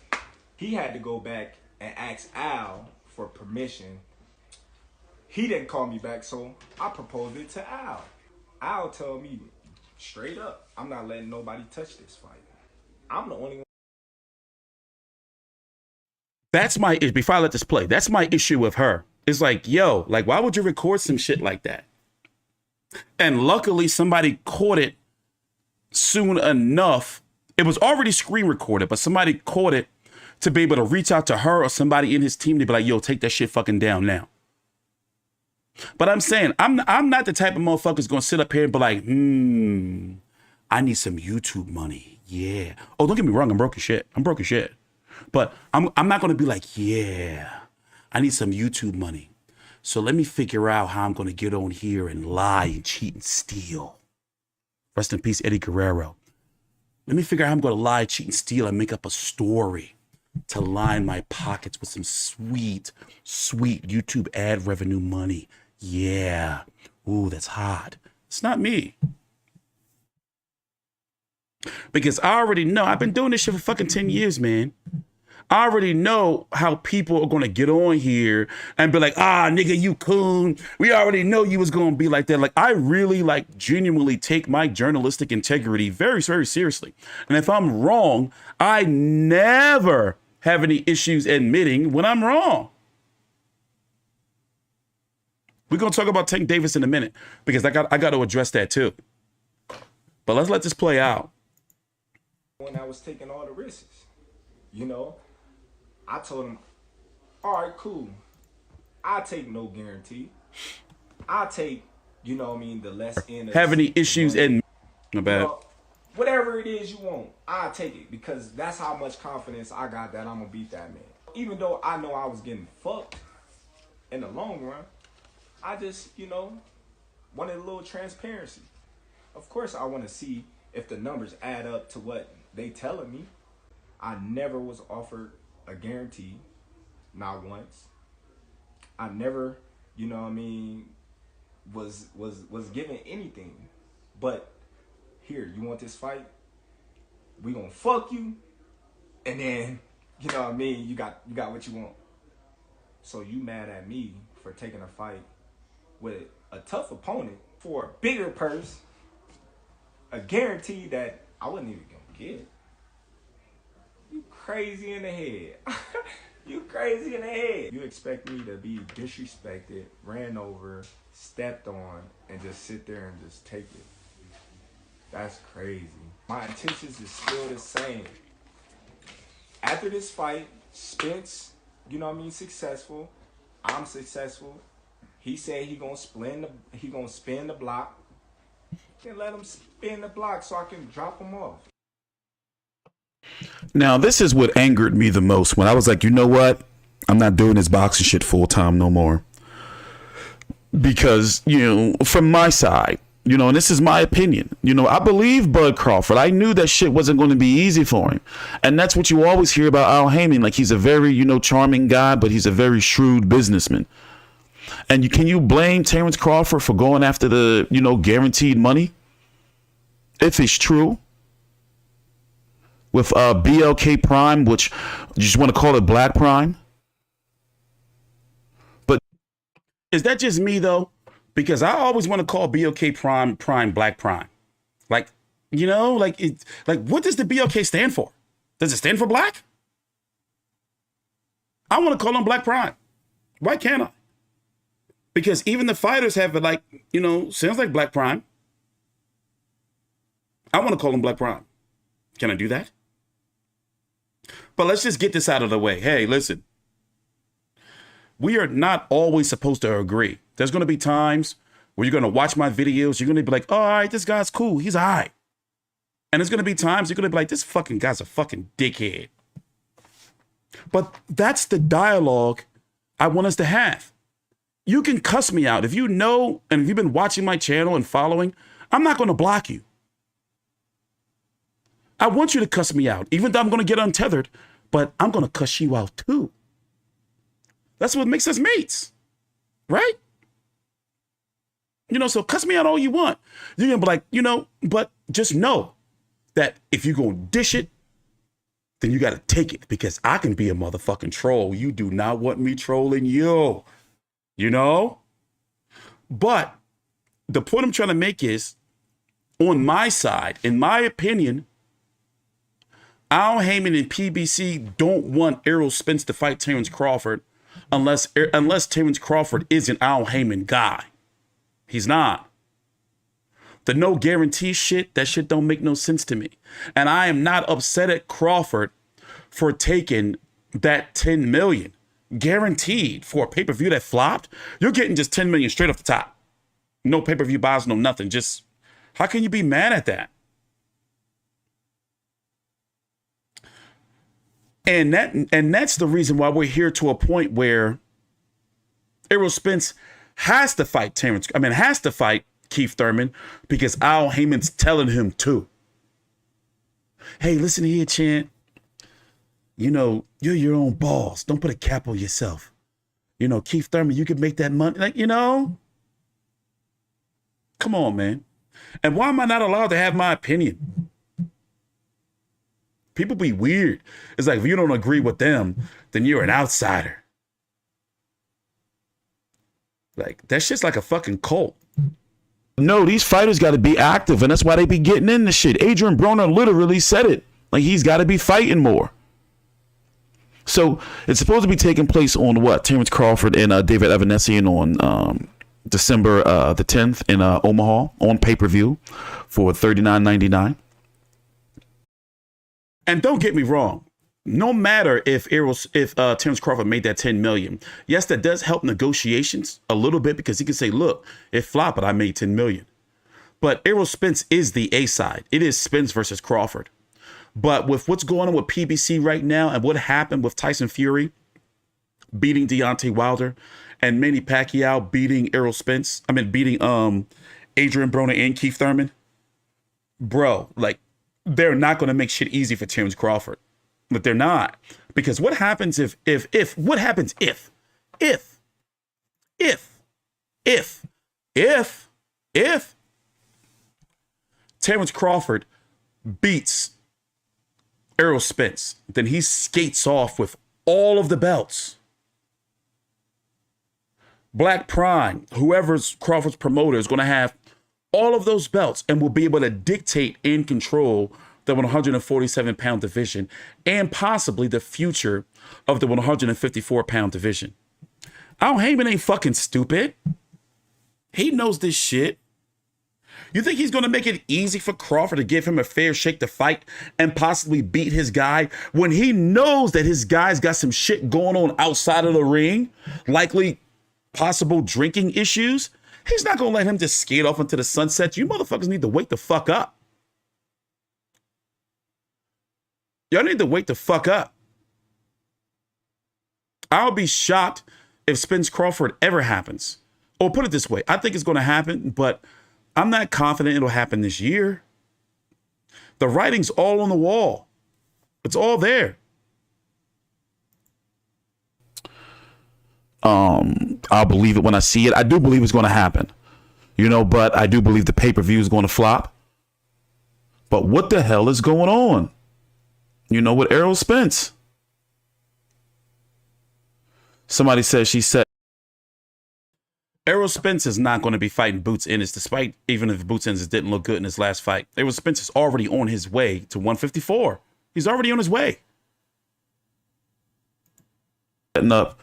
He had to go back and ask Al for permission. He didn't call me back, so I proposed it to Al. Al told me straight up, I'm not letting nobody touch this fight. I'm the only one. That's my issue. Before I let this play, that's my issue with her. It's like, yo, like, why would you record some shit like that? And luckily somebody caught it soon enough. It was already screen recorded, but somebody caught it to be able to reach out to her or somebody in his team to be like, yo, take that shit fucking down now. But I'm saying, I'm not the type of motherfuckers gonna sit up here and be like, I need some YouTube money. Yeah. Oh, don't get me wrong, I'm broke as shit. But I'm not gonna be like, yeah, I need some YouTube money. So let me figure out how I'm gonna get on here and lie and cheat and steal. Rest in peace, Eddie Guerrero. Let me figure out how I'm gonna lie, cheat, and steal and make up a story to line my pockets with some sweet, sweet YouTube ad revenue money. Yeah. Ooh, that's hot. It's not me. Because I already know, I've been doing this shit for fucking 10 years, man. I already know how people are going to get on here and be like, nigga, you coon. We already know you was going to be like that. Like, I really, genuinely take my journalistic integrity very, very seriously. And if I'm wrong, I never have any issues admitting when I'm wrong. We're going to talk about Tank Davis in a minute because I got to address that too. But let's let this play out. When I was taking all the risks, I told him, all right, cool. I take no guarantee. I take, the less end of have any issues and my bad. Whatever it is you want, I take it because that's how much confidence I got that I'm gonna beat that man. Even though I know I was getting fucked in the long run, I just, wanted a little transparency. Of course, I want to see if the numbers add up to what they telling me. I never was offered a guarantee, not once. I never, was given anything. But here, you want this fight? We gonna fuck you, and then you got what you want. So you mad at me for taking a fight with a tough opponent for a bigger purse, a guarantee that I wasn't even gonna get. You crazy in the head. You crazy in the head. You expect me to be disrespected, ran over, stepped on, and just sit there and just take it. That's crazy. My intentions is still the same. After this fight, Spence, successful. I'm successful. He said he gonna spin the block. Then let him spin the block so I can drop him off. Now, this is what angered me the most when I was like, you know what? I'm not doing this boxing shit full time no more. Because, from my side, and this is my opinion, I believe Bud Crawford. I knew that shit wasn't going to be easy for him. And that's what you always hear about Al Haymon. Like, he's a very, charming guy, but he's a very shrewd businessman. And can you blame Terence Crawford for going after the, guaranteed money? If it's true. With BLK Prime, which you just want to call it Black Prime. But is that just me, though? Because I always want to call BLK Prime Black Prime. Like, what does the BLK stand for? Does it stand for black? I want to call him Black Prime. Why can't I? Because even the fighters have it sounds like Black Prime. I want to call him Black Prime. Can I do that? But let's just get this out of the way. Hey, listen. We are not always supposed to agree. There's going to be times where you're going to watch my videos. You're going to be like, oh, all right, this guy's cool. He's all right. And there's going to be times you're going to be like, this fucking guy's a fucking dickhead. But that's the dialogue I want us to have. You can cuss me out. If you know, and if you've been watching my channel and following, I'm not going to block you. I want you to cuss me out, even though I'm going to get untethered, but I'm going to cuss you out too. That's what makes us mates, right? So cuss me out all you want. You're going to be like, but just know that if you're going to dish it, then you got to take it, because I can be a motherfucking troll. You do not want me trolling you, But the point I'm trying to make is, on my side, in my opinion, Al Haymon and PBC don't want Errol Spence to fight Terence Crawford unless Terence Crawford is an Al Haymon guy. He's not. The no guarantee shit, that shit don't make no sense to me. And I am not upset at Crawford for taking that 10 million guaranteed for a pay-per-view that flopped. You're getting just 10 million straight off the top. No pay-per-view buys, no nothing. Just, how can you be mad at that? And that's the reason why we're here to a point where Errol Spence has to fight Keith Thurman, because Al Haymon's telling him to. Hey, listen here, Chant. You're your own boss. Don't put a cap on yourself. Keith Thurman, you could make that money. Come on, man. And why am I not allowed to have my opinion? People be weird. It's like, if you don't agree with them, then you're an outsider. Like, that shit's like a fucking cult. No, these fighters got to be active, and that's why they be getting in the shit. Adrian Broner literally said it. Like, he's got to be fighting more. So, it's supposed to be taking place on what? Terence Crawford and David Evanesian on December the 10th in Omaha on pay-per-view for $39.99. And don't get me wrong, no matter if Terence Crawford made that 10 million, yes, that does help negotiations a little bit, because he can say, look, it flopped, but I made 10 million. But Errol Spence is the A side. It is Spence versus Crawford. But with what's going on with PBC right now, and what happened with Tyson Fury beating Deontay Wilder, and Manny Pacquiao beating beating Adrian Broner and Keith Thurman, bro, like, they're not going to make shit easy for Terence Crawford. But they're not. Because what happens if Terence Crawford beats Errol Spence, then he skates off with all of the belts. Black Prime, whoever's Crawford's promoter, is going to have all of those belts and will be able to dictate and control the 147-pound division and possibly the future of the 154-pound division. Al Haymon ain't fucking stupid. He knows this shit. You think he's going to make it easy for Crawford to give him a fair shake to fight and possibly beat his guy when he knows that his guy's got some shit going on outside of the ring? Likely possible drinking issues, he's not going to let him just skate off into the sunset. You motherfuckers need to wake the fuck up. Y'all need to wake the fuck up. I'll be shocked if Spence Crawford ever happens. Or put it this way, I think it's going to happen, but I'm not confident it'll happen this year. The writing's all on the wall. It's all there. I'll believe it when I see it. I do believe it's going to happen, you know, but I do believe the pay-per-view is going to flop. But what the hell is going on, you know, with Errol Spence? Somebody says she said Errol Spence is not going to be fighting Boots Ennis, despite even if Boots Ennis didn't look good in his last fight. Errol Spence is already on his way to 154. He's already on his way. Setting up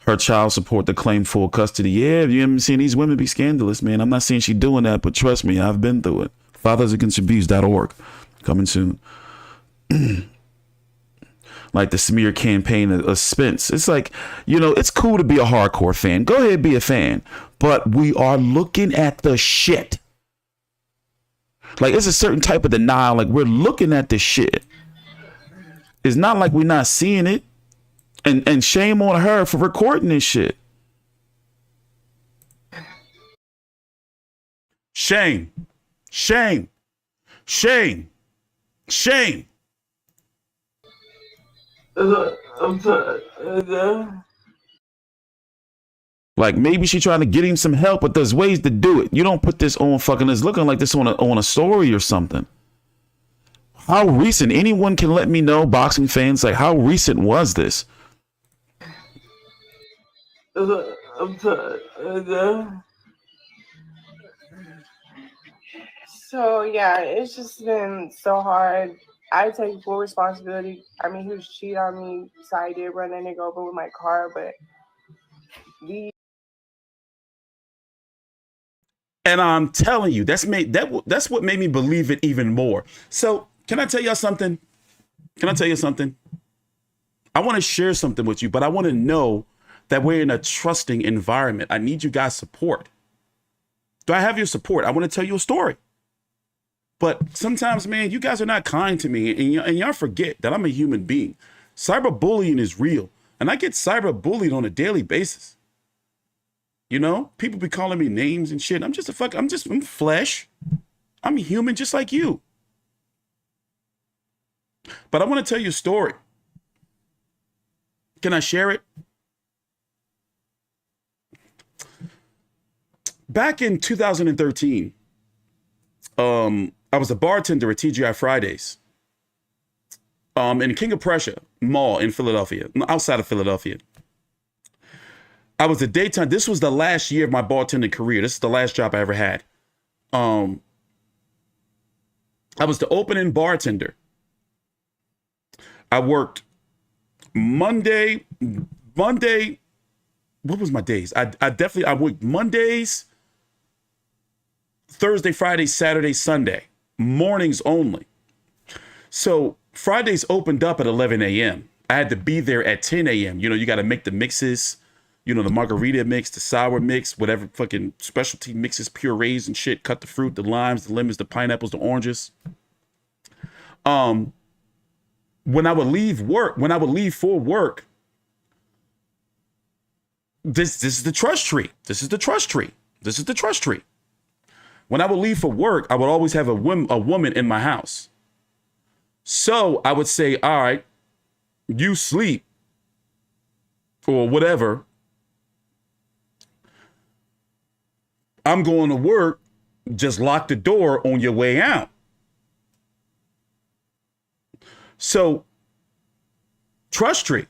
her child support to claim full custody. Yeah, you haven't seen these women be scandalous, man. I'm not saying she's doing that, but trust me, I've been through it. FathersAgainstAbuse.org. Coming soon. Like the smear campaign of Spence. It's like, you know, it's cool to be a hardcore fan. Go ahead, be a fan. But we are looking at the shit. Like, it's a certain type of denial. Like, we're looking at the shit. It's not like we're not seeing it. And shame on her for recording this shit. Shame. Shame. Shame. Shame. Like, maybe she trying to get him some help, but there's ways to do it. You don't put this on fucking, it's looking like this on a story or something. How recent? Anyone can let me know, boxing fans, like, how recent was this? So yeah, it's just been so hard. I take full responsibility. I mean, he was cheating on me, so I did run that nigga over with my car, but and I'm telling you, that's what made me believe it even more. So can I tell y'all something? Can I tell you something? I want to share something with you, but I want to know that we're in a trusting environment. I need you guys' support. Do I have your support? I want to tell you a story. But sometimes, man, you guys are not kind to me, and y'all forget that I'm a human being. Cyberbullying is real, and I get cyberbullied on a daily basis. You know, people be calling me names and shit. I'm flesh. I'm human just like you. But I want to tell you a story. Can I share it? Back in 2013, I was a bartender at TGI Fridays in King of Prussia Mall in Philadelphia, outside of Philadelphia. I was a daytime. This was the last year of my bartending career. This is the last job I ever had. I was the opening bartender. I worked Monday. What was my days? I worked Mondays, Thursday, Friday, Saturday, Sunday, mornings only. So Fridays opened up at 11 a.m. I had to be there at 10 a.m. You know, you got to make the mixes, you know, the margarita mix, the sour mix, whatever fucking specialty mixes, purees and shit, cut the fruit, the limes, the lemons, the pineapples, the oranges. When I would leave for work, this is the trust tree. This is the trust tree. This is the trust tree. When I would leave for work, I would always have a woman in my house. So I would say, all right, you sleep or whatever. I'm going to work. Just lock the door on your way out. So trust tree.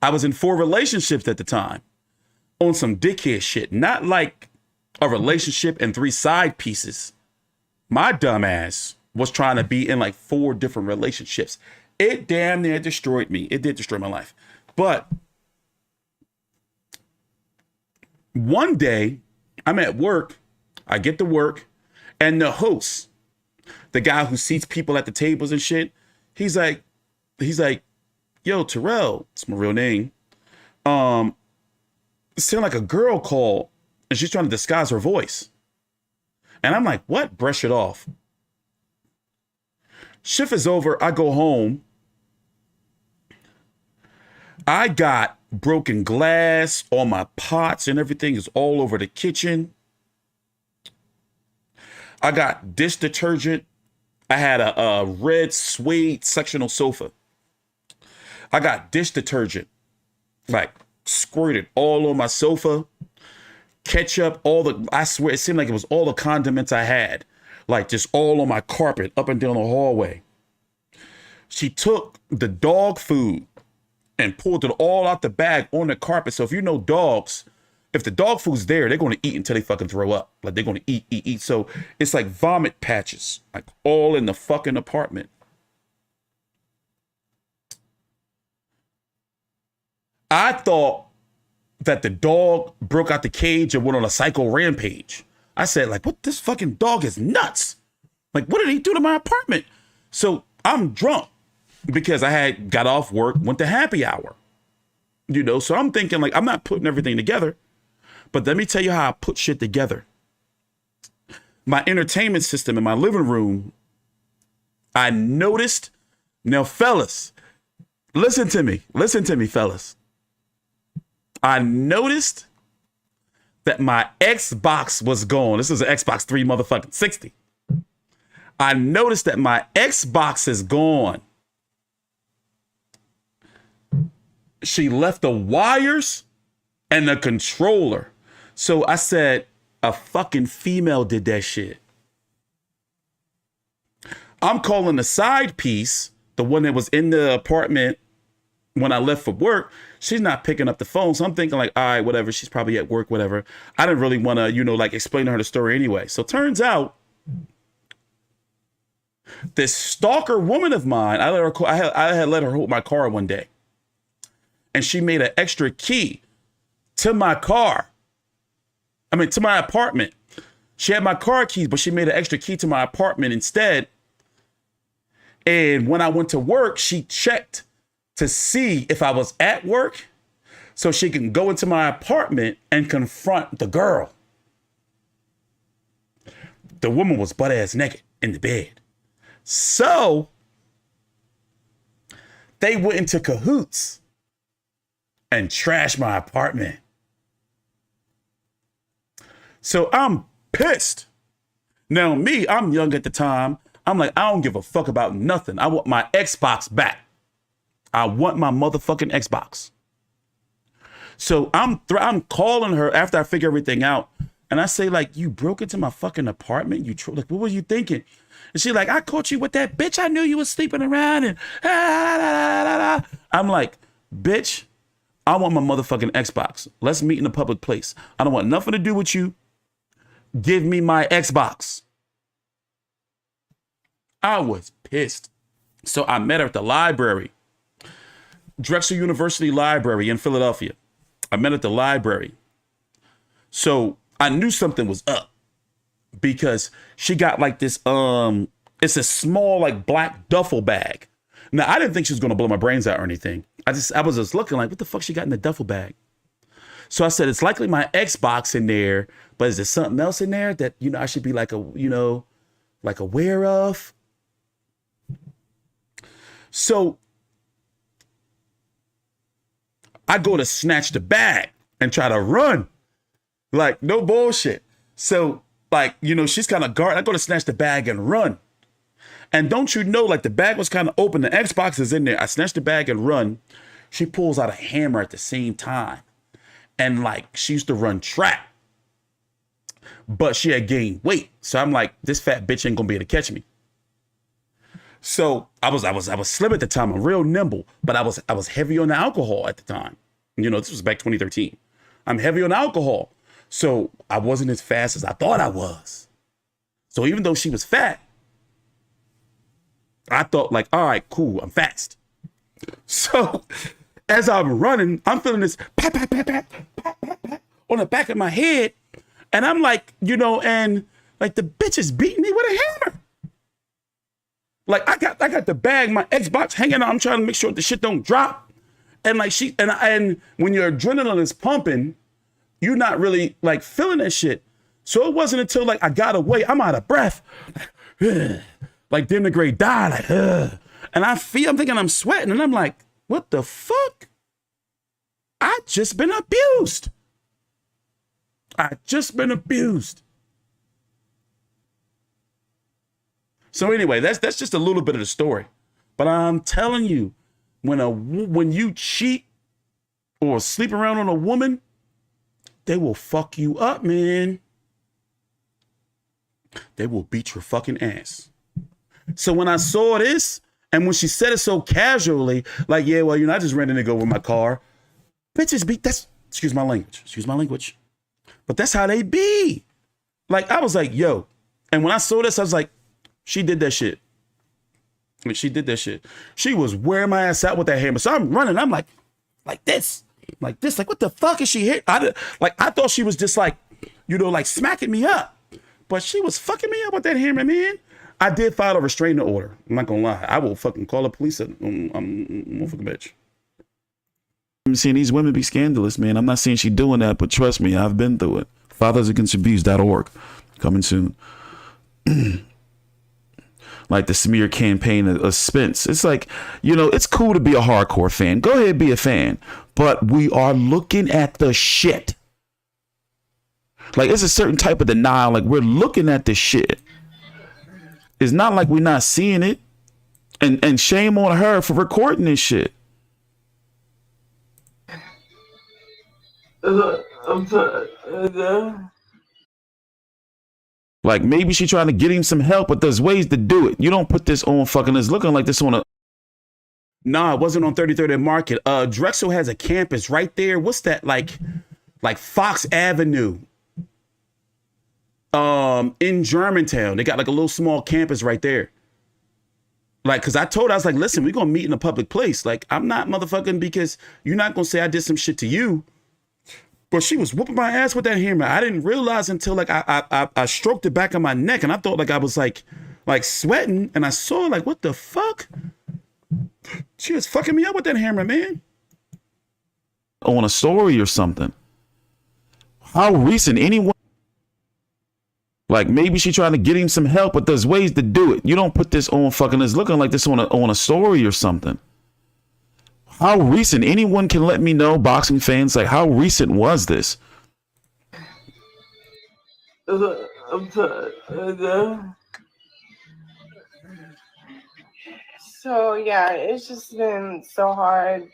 I was in 4 relationships at the time. On some dickhead shit, not like a relationship and 3 side pieces. My dumb ass was trying to be in like 4 different relationships. It damn near destroyed me. It did destroy my life. But one day I'm at work, I get to work, and the host, the guy who seats people at the tables and shit, he's like, yo, Terel, it's my real name. it sounded like a girl called and she's trying to disguise her voice. And I'm like, what? Brush it off. Shift is over. I go home. I got broken glass. All my pots and everything is all over the kitchen. I got dish detergent. I had a red suede sectional sofa. I got dish detergent, like squirted all on my sofa. Ketchup, I swear, it seemed like it was all the condiments I had, like just all on my carpet up and down the hallway. She took the dog food and pulled it all out the bag on the carpet. So if you know dogs, if the dog food's there, they're going to eat until they fucking throw up. Like they're going to eat. So it's like vomit patches, like all in the fucking apartment. I thought that the dog broke out the cage and went on a psycho rampage. I said, like, what? This fucking dog is nuts. Like, what did he do to my apartment? So I'm drunk because I had got off work, went to happy hour. You know, so I'm thinking, like, I'm not putting everything together. But let me tell you how I put shit together. My entertainment system in my living room, I noticed. Now, fellas, listen to me, fellas. I noticed that my Xbox was gone. This is an Xbox 360. I noticed that my Xbox is gone. She left the wires and the controller. So I said, a fucking female did that shit. I'm calling the side piece, the one that was in the apartment when I left for work. She's not picking up the phone. So I'm thinking like, all right, whatever. She's probably at work, whatever. I didn't really want to, you know, like explain to her the story anyway. So turns out this stalker woman of mine, I had let her hold my car one day. And she made an extra key to my car. To my apartment. She had my car keys, but she made an extra key to my apartment instead. And when I went to work, she checked to see if I was at work so she can go into my apartment and confront the girl. The woman was butt-ass naked in the bed. So they went into cahoots and trashed my apartment. So I'm pissed. Now me, I'm young at the time. I'm like, I don't give a fuck about nothing. I want my Xbox back. I want my motherfucking Xbox. So I'm calling her after I figure everything out. And I say, like, you broke into my fucking apartment? Like, what were you thinking? And she's like, I caught you with that bitch. I knew you was sleeping around. And I'm like, bitch, I want my motherfucking Xbox. Let's meet in a public place. I don't want nothing to do with you. Give me my Xbox. I was pissed. So I met her at the library. Drexel University Library in Philadelphia. I met at the library. So I knew something was up because she got like this, it's a small like black duffel bag. Now I didn't think she was going to blow my brains out or anything. I was just looking like, what the fuck she got in the duffel bag? So I said, it's likely my Xbox in there, but is there something else in there that, you know, I should be like like aware of? So I go to snatch the bag and try to run. Like, no bullshit. So, like, you know, she's kind of guarding. I go to snatch the bag and run. And don't you know, like, the bag was kind of open. The Xbox is in there. I snatch the bag and run. She pulls out a hammer at the same time. And, like, she used to run track. But she had gained weight. So I'm like, this fat bitch ain't going to be able to catch me. So I was slim at the time. I'm real nimble, but I was heavy on the alcohol at the time. You know, this was back 2013. I'm heavy on alcohol. So I wasn't as fast as I thought I was. So even though she was fat, I thought like, all right, cool, I'm fast. So as I'm running, I'm feeling this pat, pat, pat, pat, pat, pat, pat on the back of my head. And I'm like, you know, and like the bitch is beating me with a hammer. Like I got the bag, my Xbox hanging out. I'm trying to make sure the shit don't drop. and like and when your adrenaline is pumping, you're not really like feeling that shit. So it wasn't until like I got away, I'm out of breath, like Dim the Great died, like, and I'm thinking I'm sweating, and I'm like, what the fuck? I just been abused. So anyway, that's just a little bit of the story. But I'm telling you, when you cheat or sleep around on a woman, they will fuck you up, man. They will beat your fucking ass. So when I saw this, and when she said it so casually, like, yeah, well, I just ran a nigga over my car. Bitches beat, excuse my language. But that's how they be. Like, I was like, yo. And when I saw this, I was like, she did that shit. She was wearing my ass out with that hammer. So I'm running. I'm like this. Like, what the fuck is she hit? I thought she was just like, like smacking me up. But she was fucking me up with that hammer, man. I did file a restraining order. I'm not gonna lie. I will fucking call the police. I'm a fucking bitch. I'm seeing these women be scandalous, man. I'm not saying she doing that, but trust me, I've been through it. FathersAgainstAbuse.org. Coming soon. Like the smear campaign of Spence. It's like, it's cool to be a hardcore fan. Go ahead, be a fan. But we are looking at the shit. Like, it's a certain type of denial. Like, we're looking at the shit. It's not like we're not seeing it. And shame on her for recording this shit. I'm sorry. Like, maybe she trying to get him some help, but there's ways to do it. You don't put this on fucking, it's looking like this on a... Nah, it wasn't on 33rd and Market. Drexel has a campus right there. What's that? Like Fox Avenue. In Germantown. They got like a little small campus right there. Like, cause I was like, listen, we're gonna meet in a public place. Like, I'm not motherfucking, because you're not gonna say I did some shit to you. But she was whooping my ass with that hammer. I didn't realize until like I stroked the back of my neck, and I thought like I was like sweating, and I saw like, what the fuck? She was fucking me up with that hammer, man. On a story or something. How recent? Anyone? Like, maybe she trying to get him some help, but there's ways to do it. You don't put this on fucking, it's looking like this on a story or something. How recent? Anyone can let me know, boxing fans, like, how recent was this? I'm sorry. So yeah, it's just been so hard.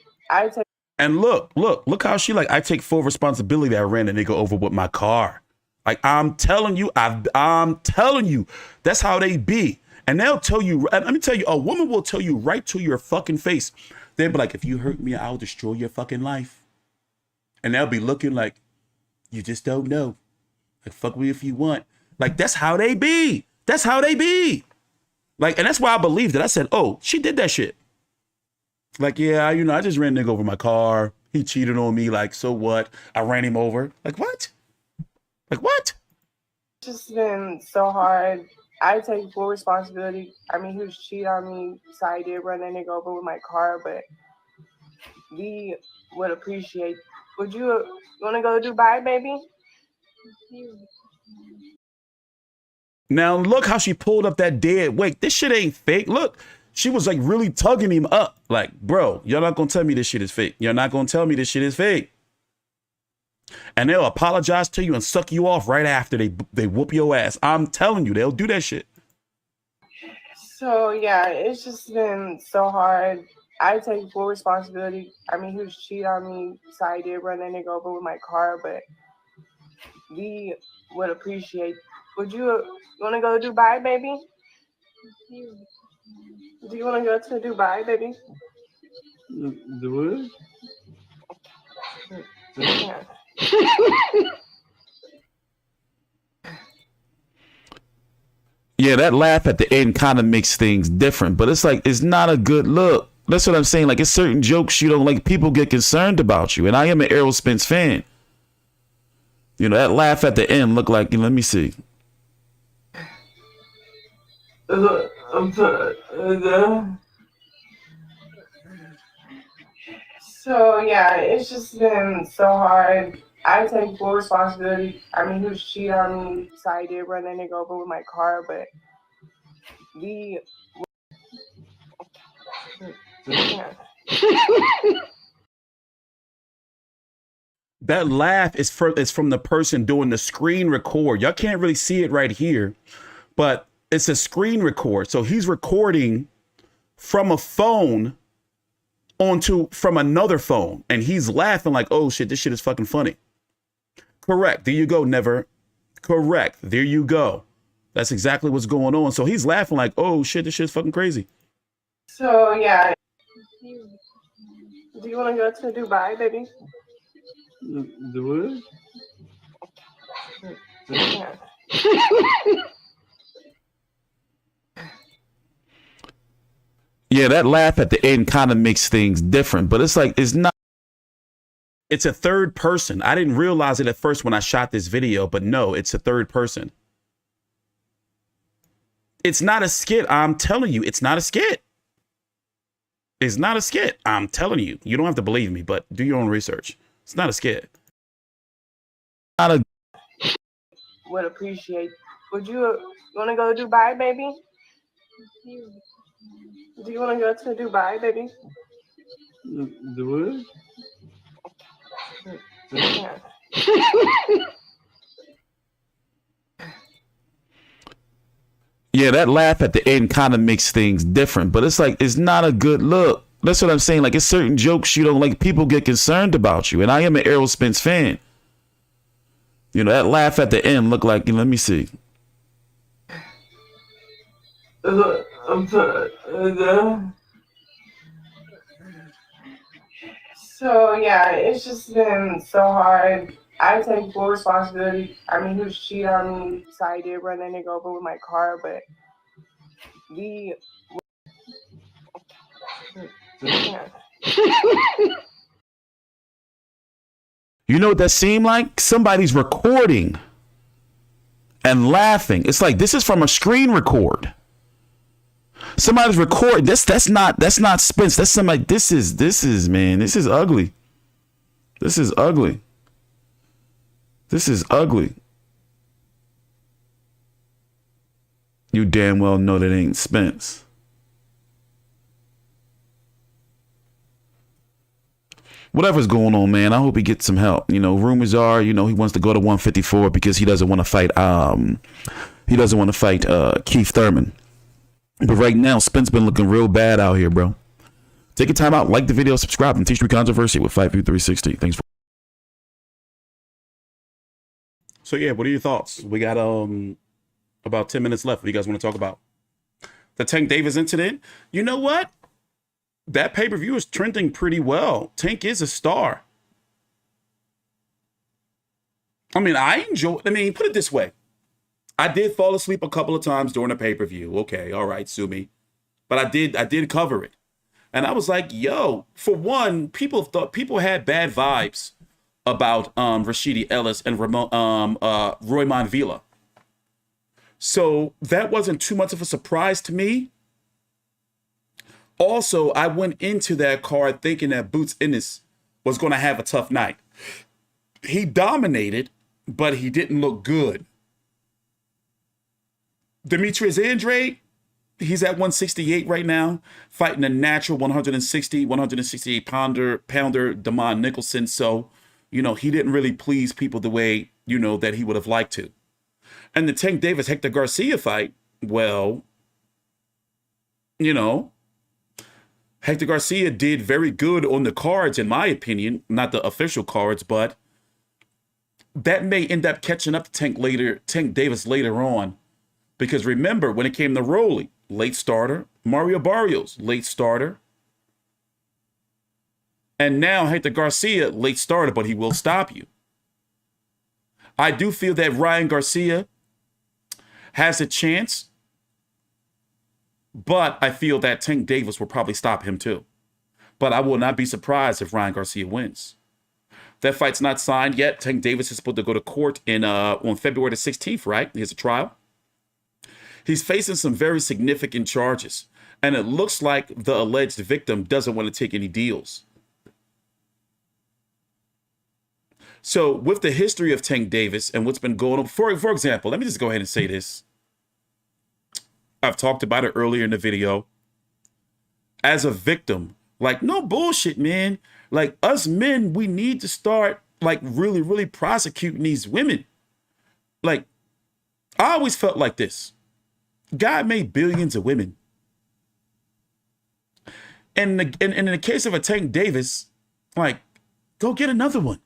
And look how she like, I take full responsibility that I ran a nigga over with my car. Like, I'm telling you, that's how they be. And they'll tell you, let me tell you, a woman will tell you right to your fucking face. They'll be like, if you hurt me, I'll destroy your fucking life. And they'll be looking like, you just don't know. Like, fuck me if you want. Like, that's how they be. Like, and that's why I believed it. I said, oh, she did that shit. Like, yeah, I just ran a nigga over my car. He cheated on me. Like, so what? I ran him over. Like, what? It's just been so hard. I take full responsibility. I mean, he was cheating on me, so I did run that nigga over with my car, but we would appreciate. Would you want to go to Dubai, baby? Now, look how she pulled up that dead weight. This shit ain't fake. Look, she was like really tugging him up. Like, bro, you're not going to tell me this shit is fake. And they'll apologize to you and suck you off right after they whoop your ass. I'm telling you, they'll do that shit. So yeah, it's just been so hard. I take full responsibility. I mean, he was cheating on me, so I did run that nigga over with my car, but we would appreciate. Would you want to go to Dubai, baby? Do you want to go to Dubai, baby? Dubai? Yeah. Yeah, that laugh at the end kind of makes things different, but it's like, it's not a good look. That's what I'm saying. Like, it's certain jokes you don't like, people get concerned about you. And I am an Errol Spence fan. That laugh at the end looked like, let me see. I'm sorry. So yeah, it's just been so hard. I take full responsibility. I mean, he was cheating on me, so I did run that nigga over with my car, but we. Yeah. That laugh is from the person doing the screen record. Y'all can't really see it right here, but it's a screen record. So he's recording from a phone from another phone, and he's laughing like, oh shit, this shit is fucking funny. Correct. There you go, Never. Correct. There you go. That's exactly what's going on. So he's laughing like, oh shit, this shit's fucking crazy. So yeah. Do you want to go to Dubai, baby? The what? Yeah. Yeah, that laugh at the end kind of makes things different, but it's like, it's not. It's a third person. I didn't realize it at first when I shot this video, but no, it's a third person. It's not a skit. I'm telling you, it's not a skit. It's not a skit. I'm telling you. You don't have to believe me, but do your own research. It's not a skit. Not a. Would appreciate. Would you want to go to Dubai, baby? Do you want to go to Dubai, baby? The what? Yeah. Yeah, that laugh at the end kind of makes things different, but it's like, it's not a good look. That's what I'm saying. Like, it's certain jokes you don't like. People get concerned about you. And I am an Errol Spence fan. You know, that laugh at the end looked like, let me see. I'm sorry. So yeah, it's just been so hard. I take full responsibility. I mean, he was cheating on me, so I did run that nigga over with my car, but we. Yeah. You know what that seemed like? Somebody's recording and laughing. It's like, this is from a screen record. Somebody's recording. That's not Spence. That's somebody. This is man. This is ugly. This is ugly. This is ugly. You damn well know that ain't Spence. Whatever's going on, man, I hope he gets some help. You know, rumors are, you know, he wants to go to 154 because he doesn't want to fight Keith Thurman. But right now, Spence been looking real bad out here, bro. Take your time out, like the video, subscribe, and TstreeT Controversy with FightView360. Thanks for. So yeah, what are your thoughts? We got about 10 minutes left. What do you guys want to talk about? The Tank Davis incident. You know what? That pay-per-view is trending pretty well. Tank is a star. I mean, put it this way. I did fall asleep a couple of times during the pay-per-view. Okay, all right, sue me. But I did cover it. And I was like, yo, for one, people had bad vibes about Rashidi, Ellis, and Roiman Villa. So that wasn't too much of a surprise to me. Also, I went into that card thinking that Boots Ennis was going to have a tough night. He dominated, but he didn't look good. Demetrius Andrade, he's at 168 right now, fighting a natural 168 pounder Damon Nicholson. So, you know, he didn't really please people the way, you know, that he would have liked to. And the Tank Davis Hector Garcia fight, well, you know, Hector Garcia did very good on the cards, in my opinion, not the official cards, but that may end up catching up to Tank Davis later on. Because remember, when it came to Rolly, late starter, Mario Barrios, late starter. And now Hector Garcia, late starter, but he will stop you. I do feel that Ryan Garcia has a chance, but I feel that Tank Davis will probably stop him too. But I will not be surprised if Ryan Garcia wins. That fight's not signed yet. Tank Davis is supposed to go to court on February the 16th, right? He has a trial. He's facing some very significant charges, and it looks like the alleged victim doesn't want to take any deals. So with the history of Tank Davis and what's been going on, for example, let me just go ahead and say this. I've talked about it earlier in the video. As a victim, like, no bullshit, man. Like, us men, we need to start, like, really, really prosecuting these women. Like, I always felt like this. God made billions of women. And in the case of a Tank Davis, like, go get another one.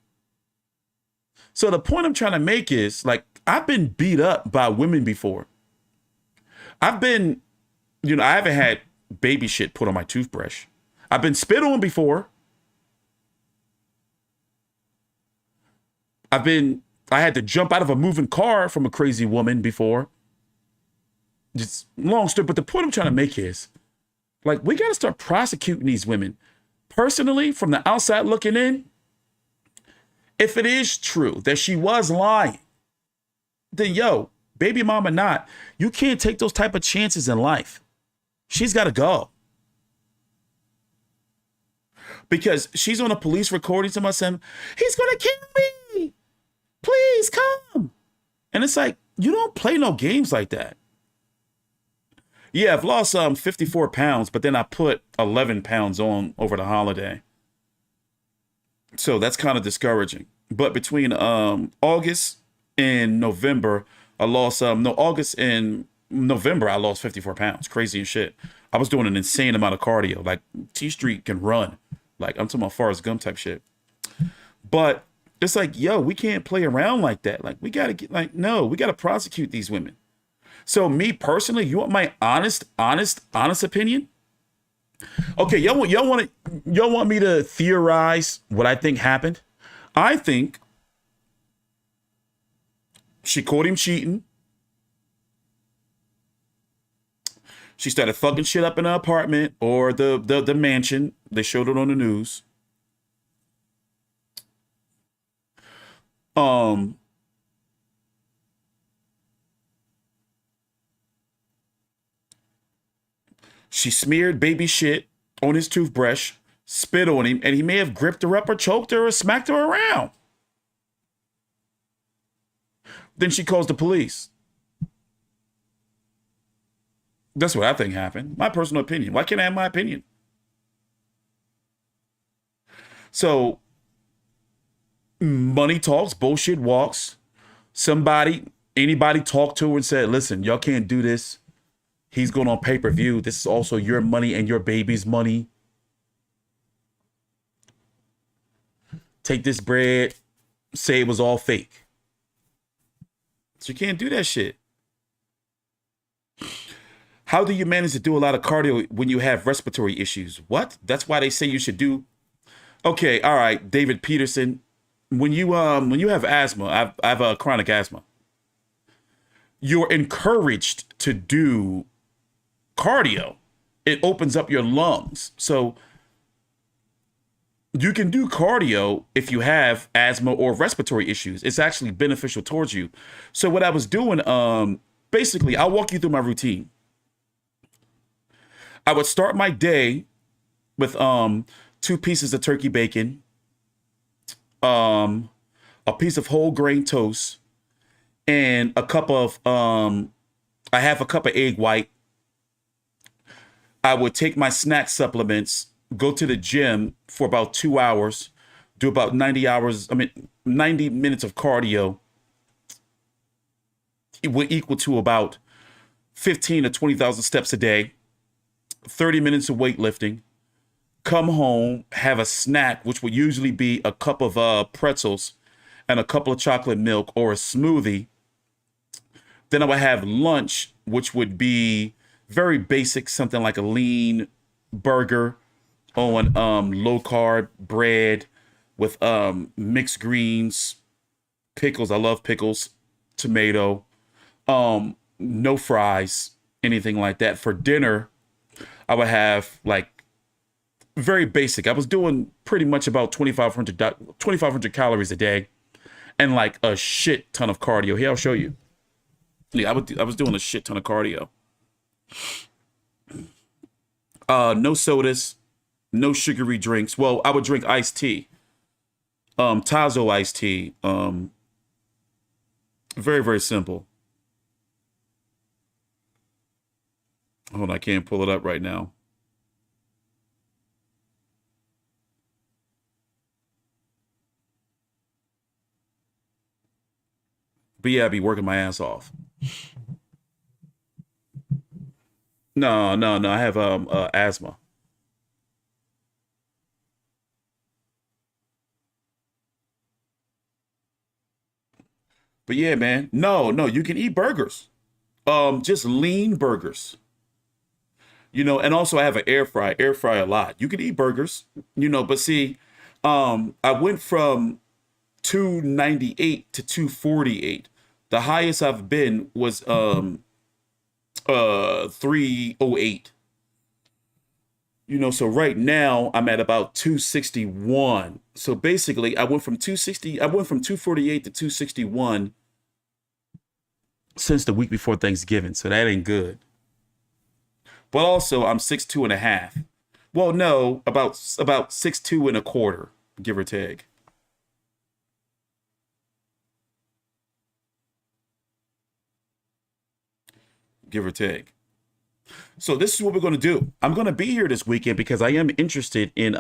So the point I'm trying to make is, like, I've been beat up by women before. I've been, I haven't had baby shit put on my toothbrush. I've been spit on before. I had to jump out of a moving car from a crazy woman before. Just long story, but the point I'm trying to make is, like, we got to start prosecuting these women. Personally, from the outside looking in, if it is true that she was lying, then yo, baby mama not, you can't take those type of chances in life. She's got to go. Because she's on a police recording to my son, he's going to kill me. Please come. And it's like, you don't play no games like that. Yeah, I've lost 54 pounds, but then I put 11 pounds on over the holiday. So that's kind of discouraging. But between August and November, August and November, I lost 54 pounds. Crazy as shit. I was doing an insane amount of cardio. Like, TstreeT can run. Like, I'm talking about Forrest Gump type shit. But it's like, yo, we can't play around like that. Like, we got to get, like, no, we got to prosecute these women. So me personally, you want my honest opinion? Okay, y'all want me to theorize what I think happened? I think she caught him cheating. She started fucking shit up in her apartment or the mansion. They showed it on the news. She smeared baby shit on his toothbrush, spit on him, and he may have gripped her up or choked her or smacked her around. Then she calls the police. That's what I think happened. My personal opinion. Why can't I have my opinion? So, money talks, bullshit walks. Anybody talked to her and said, listen, y'all can't do this. He's going on pay-per-view. This is also your money and your baby's money. Take this bread, say it was all fake. So you can't do that shit. How do you manage to do a lot of cardio when you have respiratory issues? What? That's why they say you should do. Okay, all right, David Peterson. When you have asthma, I have a chronic asthma. You're encouraged to do cardio. It opens up your lungs. So you can do cardio if you have asthma or respiratory issues. It's actually beneficial towards you. So what I was doing, basically, I'll walk you through my routine. I would start my day with 2 pieces of turkey bacon, a piece of whole grain toast, and a cup of I have a cup of egg white. I would take my snack supplements, go to the gym for about 2 hours, do about 90 minutes of cardio. It would equal to about 15 to 20,000 steps a day, 30 minutes of weightlifting, come home, have a snack, which would usually be a cup of pretzels and a couple of chocolate milk or a smoothie. Then I would have lunch, which would be very basic, something like a lean burger on low carb bread with mixed greens, pickles. I love pickles, tomato, no fries, anything like that. For dinner, I would have like very basic. I was doing pretty much about 2,500 calories a day and like a shit ton of cardio. Here, I'll show you. Yeah, I was doing a shit ton of cardio. No sodas, no sugary drinks. Well, I would drink iced tea. Tazo iced tea. Very, very simple. Hold on, I can't pull it up right now. But yeah, I be working my ass off. No. I have asthma. But yeah, man. No, you can eat burgers. Just lean burgers. You know, and also I have an air fry a lot. You can eat burgers, you know, but see, I went from 298 to 248. The highest I've been was 308. You know, so right now I'm at about 261. So basically I went from 248 to 261 since the week before Thanksgiving. So that ain't good. But also I'm 6'2.5". Well, no, about 6'2.25", give or take. Give or take. So this is what we're going to do. I'm going to be here this weekend because I am interested in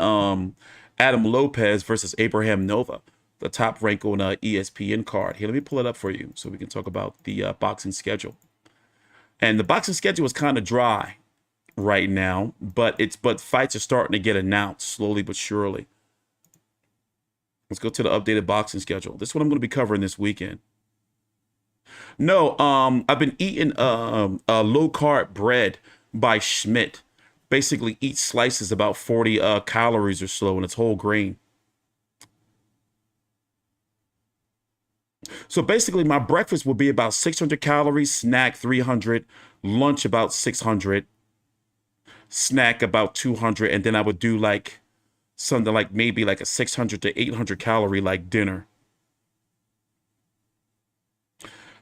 Adam Lopez versus Abraham Nova, the top rank on ESPN card. Here, let me pull it up for you so we can talk about the boxing schedule. And the boxing schedule is kind of dry right now, but fights are starting to get announced slowly but surely. Let's go to the updated boxing schedule. This is what I'm going to be covering this weekend. No, I've been eating a low carb bread by Schmidt. Basically, each slice is about 40 calories or so, and it's whole grain. So basically, my breakfast will be about 600 calories, snack 300, lunch about 600, snack about 200, and then I would do like something like maybe like a 600 to 800 calorie like dinner.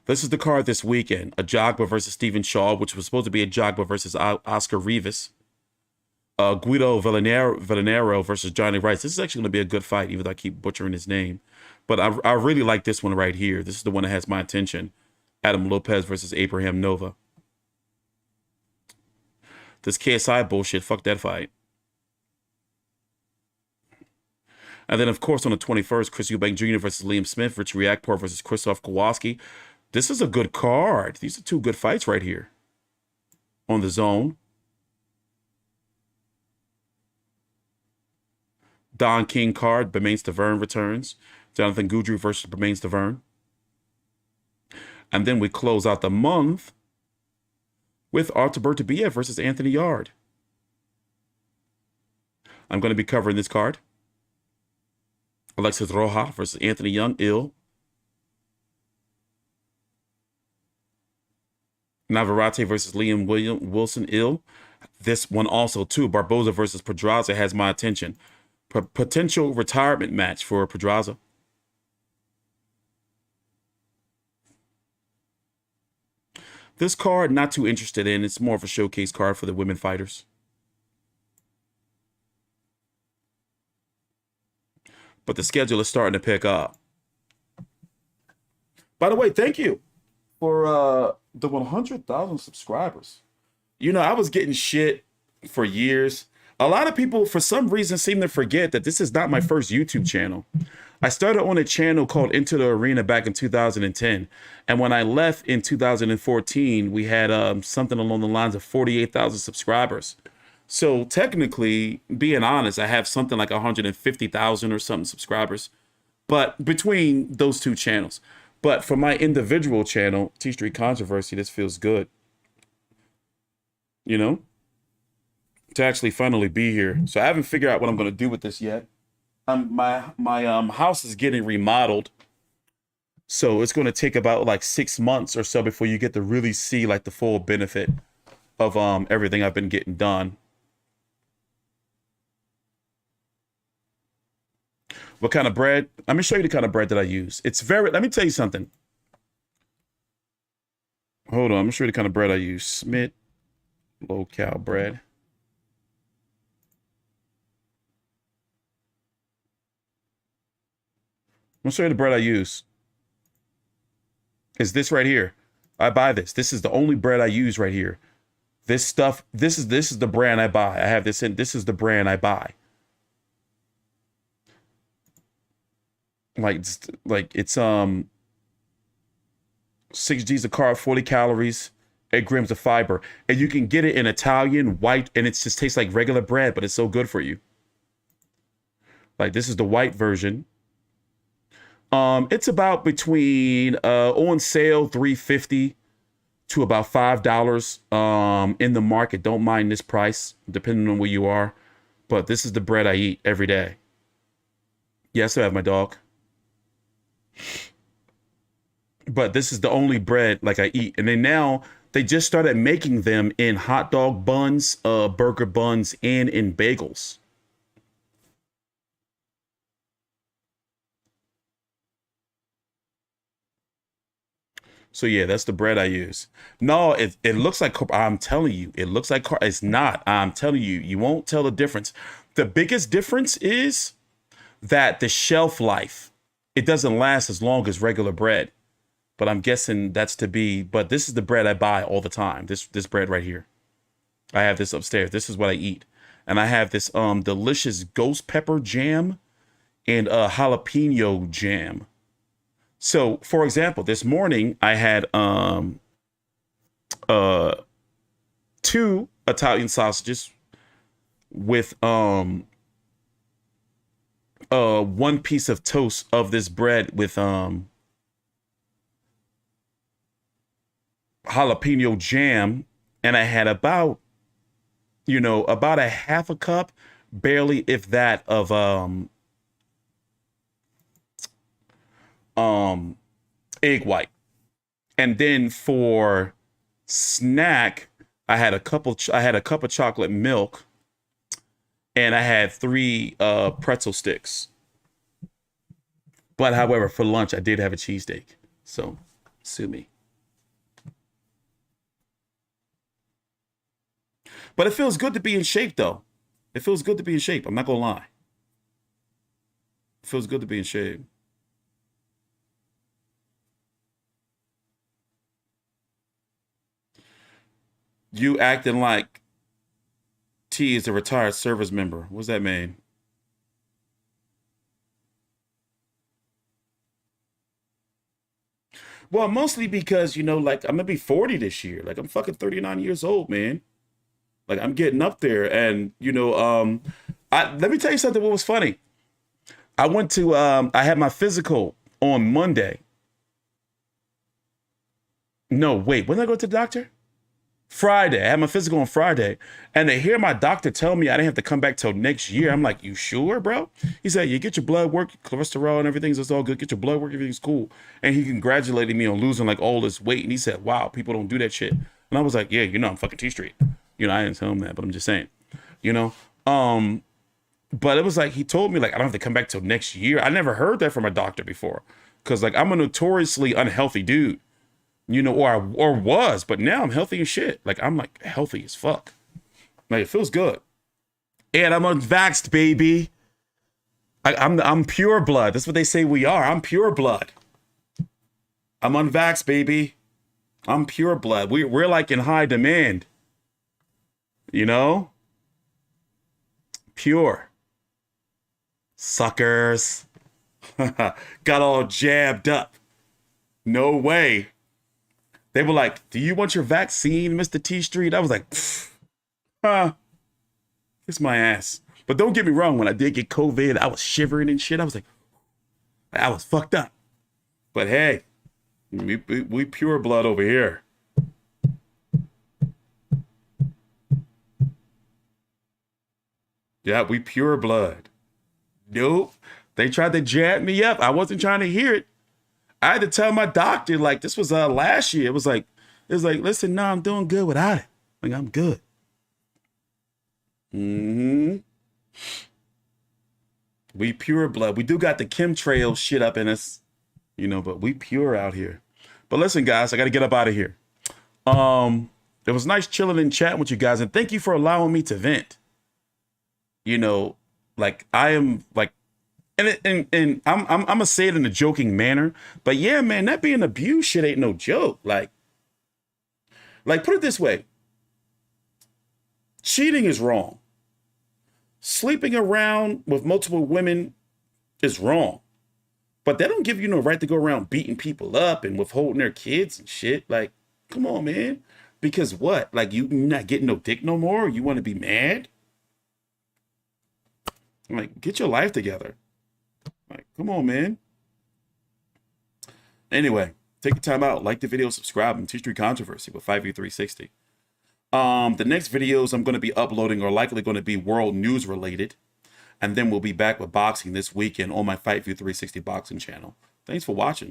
This is the card this weekend. Ajagba versus Stephen Shaw, which was supposed to be Ajagba versus Oscar Rivas. Guido Villanero versus Johnny Rice. This is actually going to be a good fight, even though I keep butchering his name. But I really like this one right here. This is the one that has my attention. Adam Lopez versus Abraham Nova. This KSI bullshit, fuck that fight. And then, of course, on the 21st, Chris Eubank Jr. versus Liam Smith, Rich Riakporhe versus Krzysztof Kowalski. This is a good card. These are two good fights right here on the zone. Don King card, Bermane Stiverne returns. Jonathan Goudreau versus Bermane Stiverne. And then we close out the month with Artur Beterbiev versus Anthony Yarde. I'm going to be covering this card. Alexis Rojas versus Anthony Young, ill. Navarrete versus Liam Wilson, ill. This one also, too. Barboza versus Pedraza has my attention. Potential retirement match for Pedraza. This card, not too interested in. It's more of a showcase card for the women fighters. But the schedule is starting to pick up. By the way, thank you for the 100,000 subscribers. You know, I was getting shit for years. A lot of people, for some reason, seem to forget that this is not my first YouTube channel. I started on a channel called Into the Arena back in 2010. And when I left in 2014, we had something along the lines of 48,000 subscribers. So technically, being honest, I have something like 150,000 or something subscribers. But between those two channels. But for my individual channel, TstreeT Controversy, this feels good. You know? To actually finally be here. So I haven't figured out what I'm going to do with this yet. My house is getting remodeled. So it's going to take about like 6 months or so before you get to really see like the full benefit of everything I've been getting done. What kind of bread? Let me show you the kind of bread that I use. It's very, let me tell you something. Hold on, I'm gonna show you the kind of bread I use. Smith low-cal bread. I'm gonna show you the bread I use. Is this right here. I buy this. This is the only bread I use right here. This stuff, this is the brand I buy. I have this in, this is the brand I buy. Like it's 6 G's of carb, 40 calories, 8 grams of fiber. And you can get it in Italian, white, and it just tastes like regular bread, but it's so good for you. Like this is the white version. It's about between on sale $3.50 to about $5 in the market. Don't mind this price, depending on where you are. But this is the bread I eat every day. Yes, I have my dog. But this is the only bread like I eat. And then now they just started making them in hot dog buns, burger buns, and in bagels. So yeah, that's the bread I use. No, it looks like, I'm telling you, it looks like, it's not. I'm telling you, you won't tell the difference. The biggest difference is that the shelf life, it doesn't last as long as regular bread. But I'm guessing that's to be, but this is the bread I buy all the time. This bread right here. I have this upstairs. This is what I eat. And I have this delicious ghost pepper jam and jalapeno jam. So, for example, this morning I had 2 Italian sausages with 1 piece of toast of this bread with jalapeno jam, and I had about a half a cup, barely if that, of egg white. And then for snack, I had a cup of chocolate milk, and I had 3 pretzel sticks. But however, for lunch I did have a cheesesteak. So sue me. But it feels good to be in shape, though. It feels good to be in shape. I'm not gonna lie. It feels good to be in shape. You acting like T is a retired service member. What's that mean? Well, mostly because, like, I'm gonna be 40 this year. Like, I'm fucking 39 years old, man. Like, I'm getting up there. And, let me tell you something what was funny. I went to, I had my physical on Monday. No, wait, when did I go to the doctor? Friday. I had my physical on Friday. And to hear my doctor tell me I didn't have to come back till next year, I'm like, you sure, bro? He said, you get your blood work, cholesterol and everything, it's all good. Get your blood work, everything's cool. And he congratulated me on losing like all this weight. And he said, wow, people don't do that shit. And I was like, yeah, I'm fucking TstreeT. I didn't tell him that, but I'm just saying, but it was like, he told me like, I don't have to come back till next year. I never heard that from a doctor before. Cause like, I'm a notoriously unhealthy dude, or was, but now I'm healthy as shit. Like, I'm like healthy as fuck. Like, it feels good. And I'm unvaxxed, baby. I'm pure blood. That's what they say we are. I'm pure blood. I'm unvaxxed, baby. I'm pure blood. We're like in high demand. Pure. Suckers. Got all jabbed up. No way. They were like, do you want your vaccine, Mr. TstreeT? I was like, kiss my ass. But don't get me wrong, when I did get COVID, I was shivering and shit. I was like, I was fucked up. But hey, we pure blood over here. Yeah, we pure blood. Nope. They tried to jab me up. I wasn't trying to hear it. I had to tell my doctor, like, this was last year. It was like, listen, no, I'm doing good without it. Like, I'm good. We pure blood. We do got the chemtrail shit up in us, but we pure out here. But listen, guys, I got to get up out of here. It was nice chilling and chatting with you guys. And thank you for allowing me to vent. Like, I am like, And I'm gonna say it in a joking manner, but yeah, man, that being abused shit ain't no joke. Like put it this way: cheating is wrong. Sleeping around with multiple women is wrong. But that don't give you no right to go around beating people up and withholding their kids and shit. Like, come on, man. Because what? Like, you not getting no dick no more? You want to be mad? Like, get your life together. Like, come on, man. Anyway, take your time out. Like the video, subscribe, and TstreeT CONTROVERSY with FightView360. The next videos I'm going to be uploading are likely going to be world news related. And then we'll be back with boxing this weekend on my FightView360 boxing channel. Thanks for watching.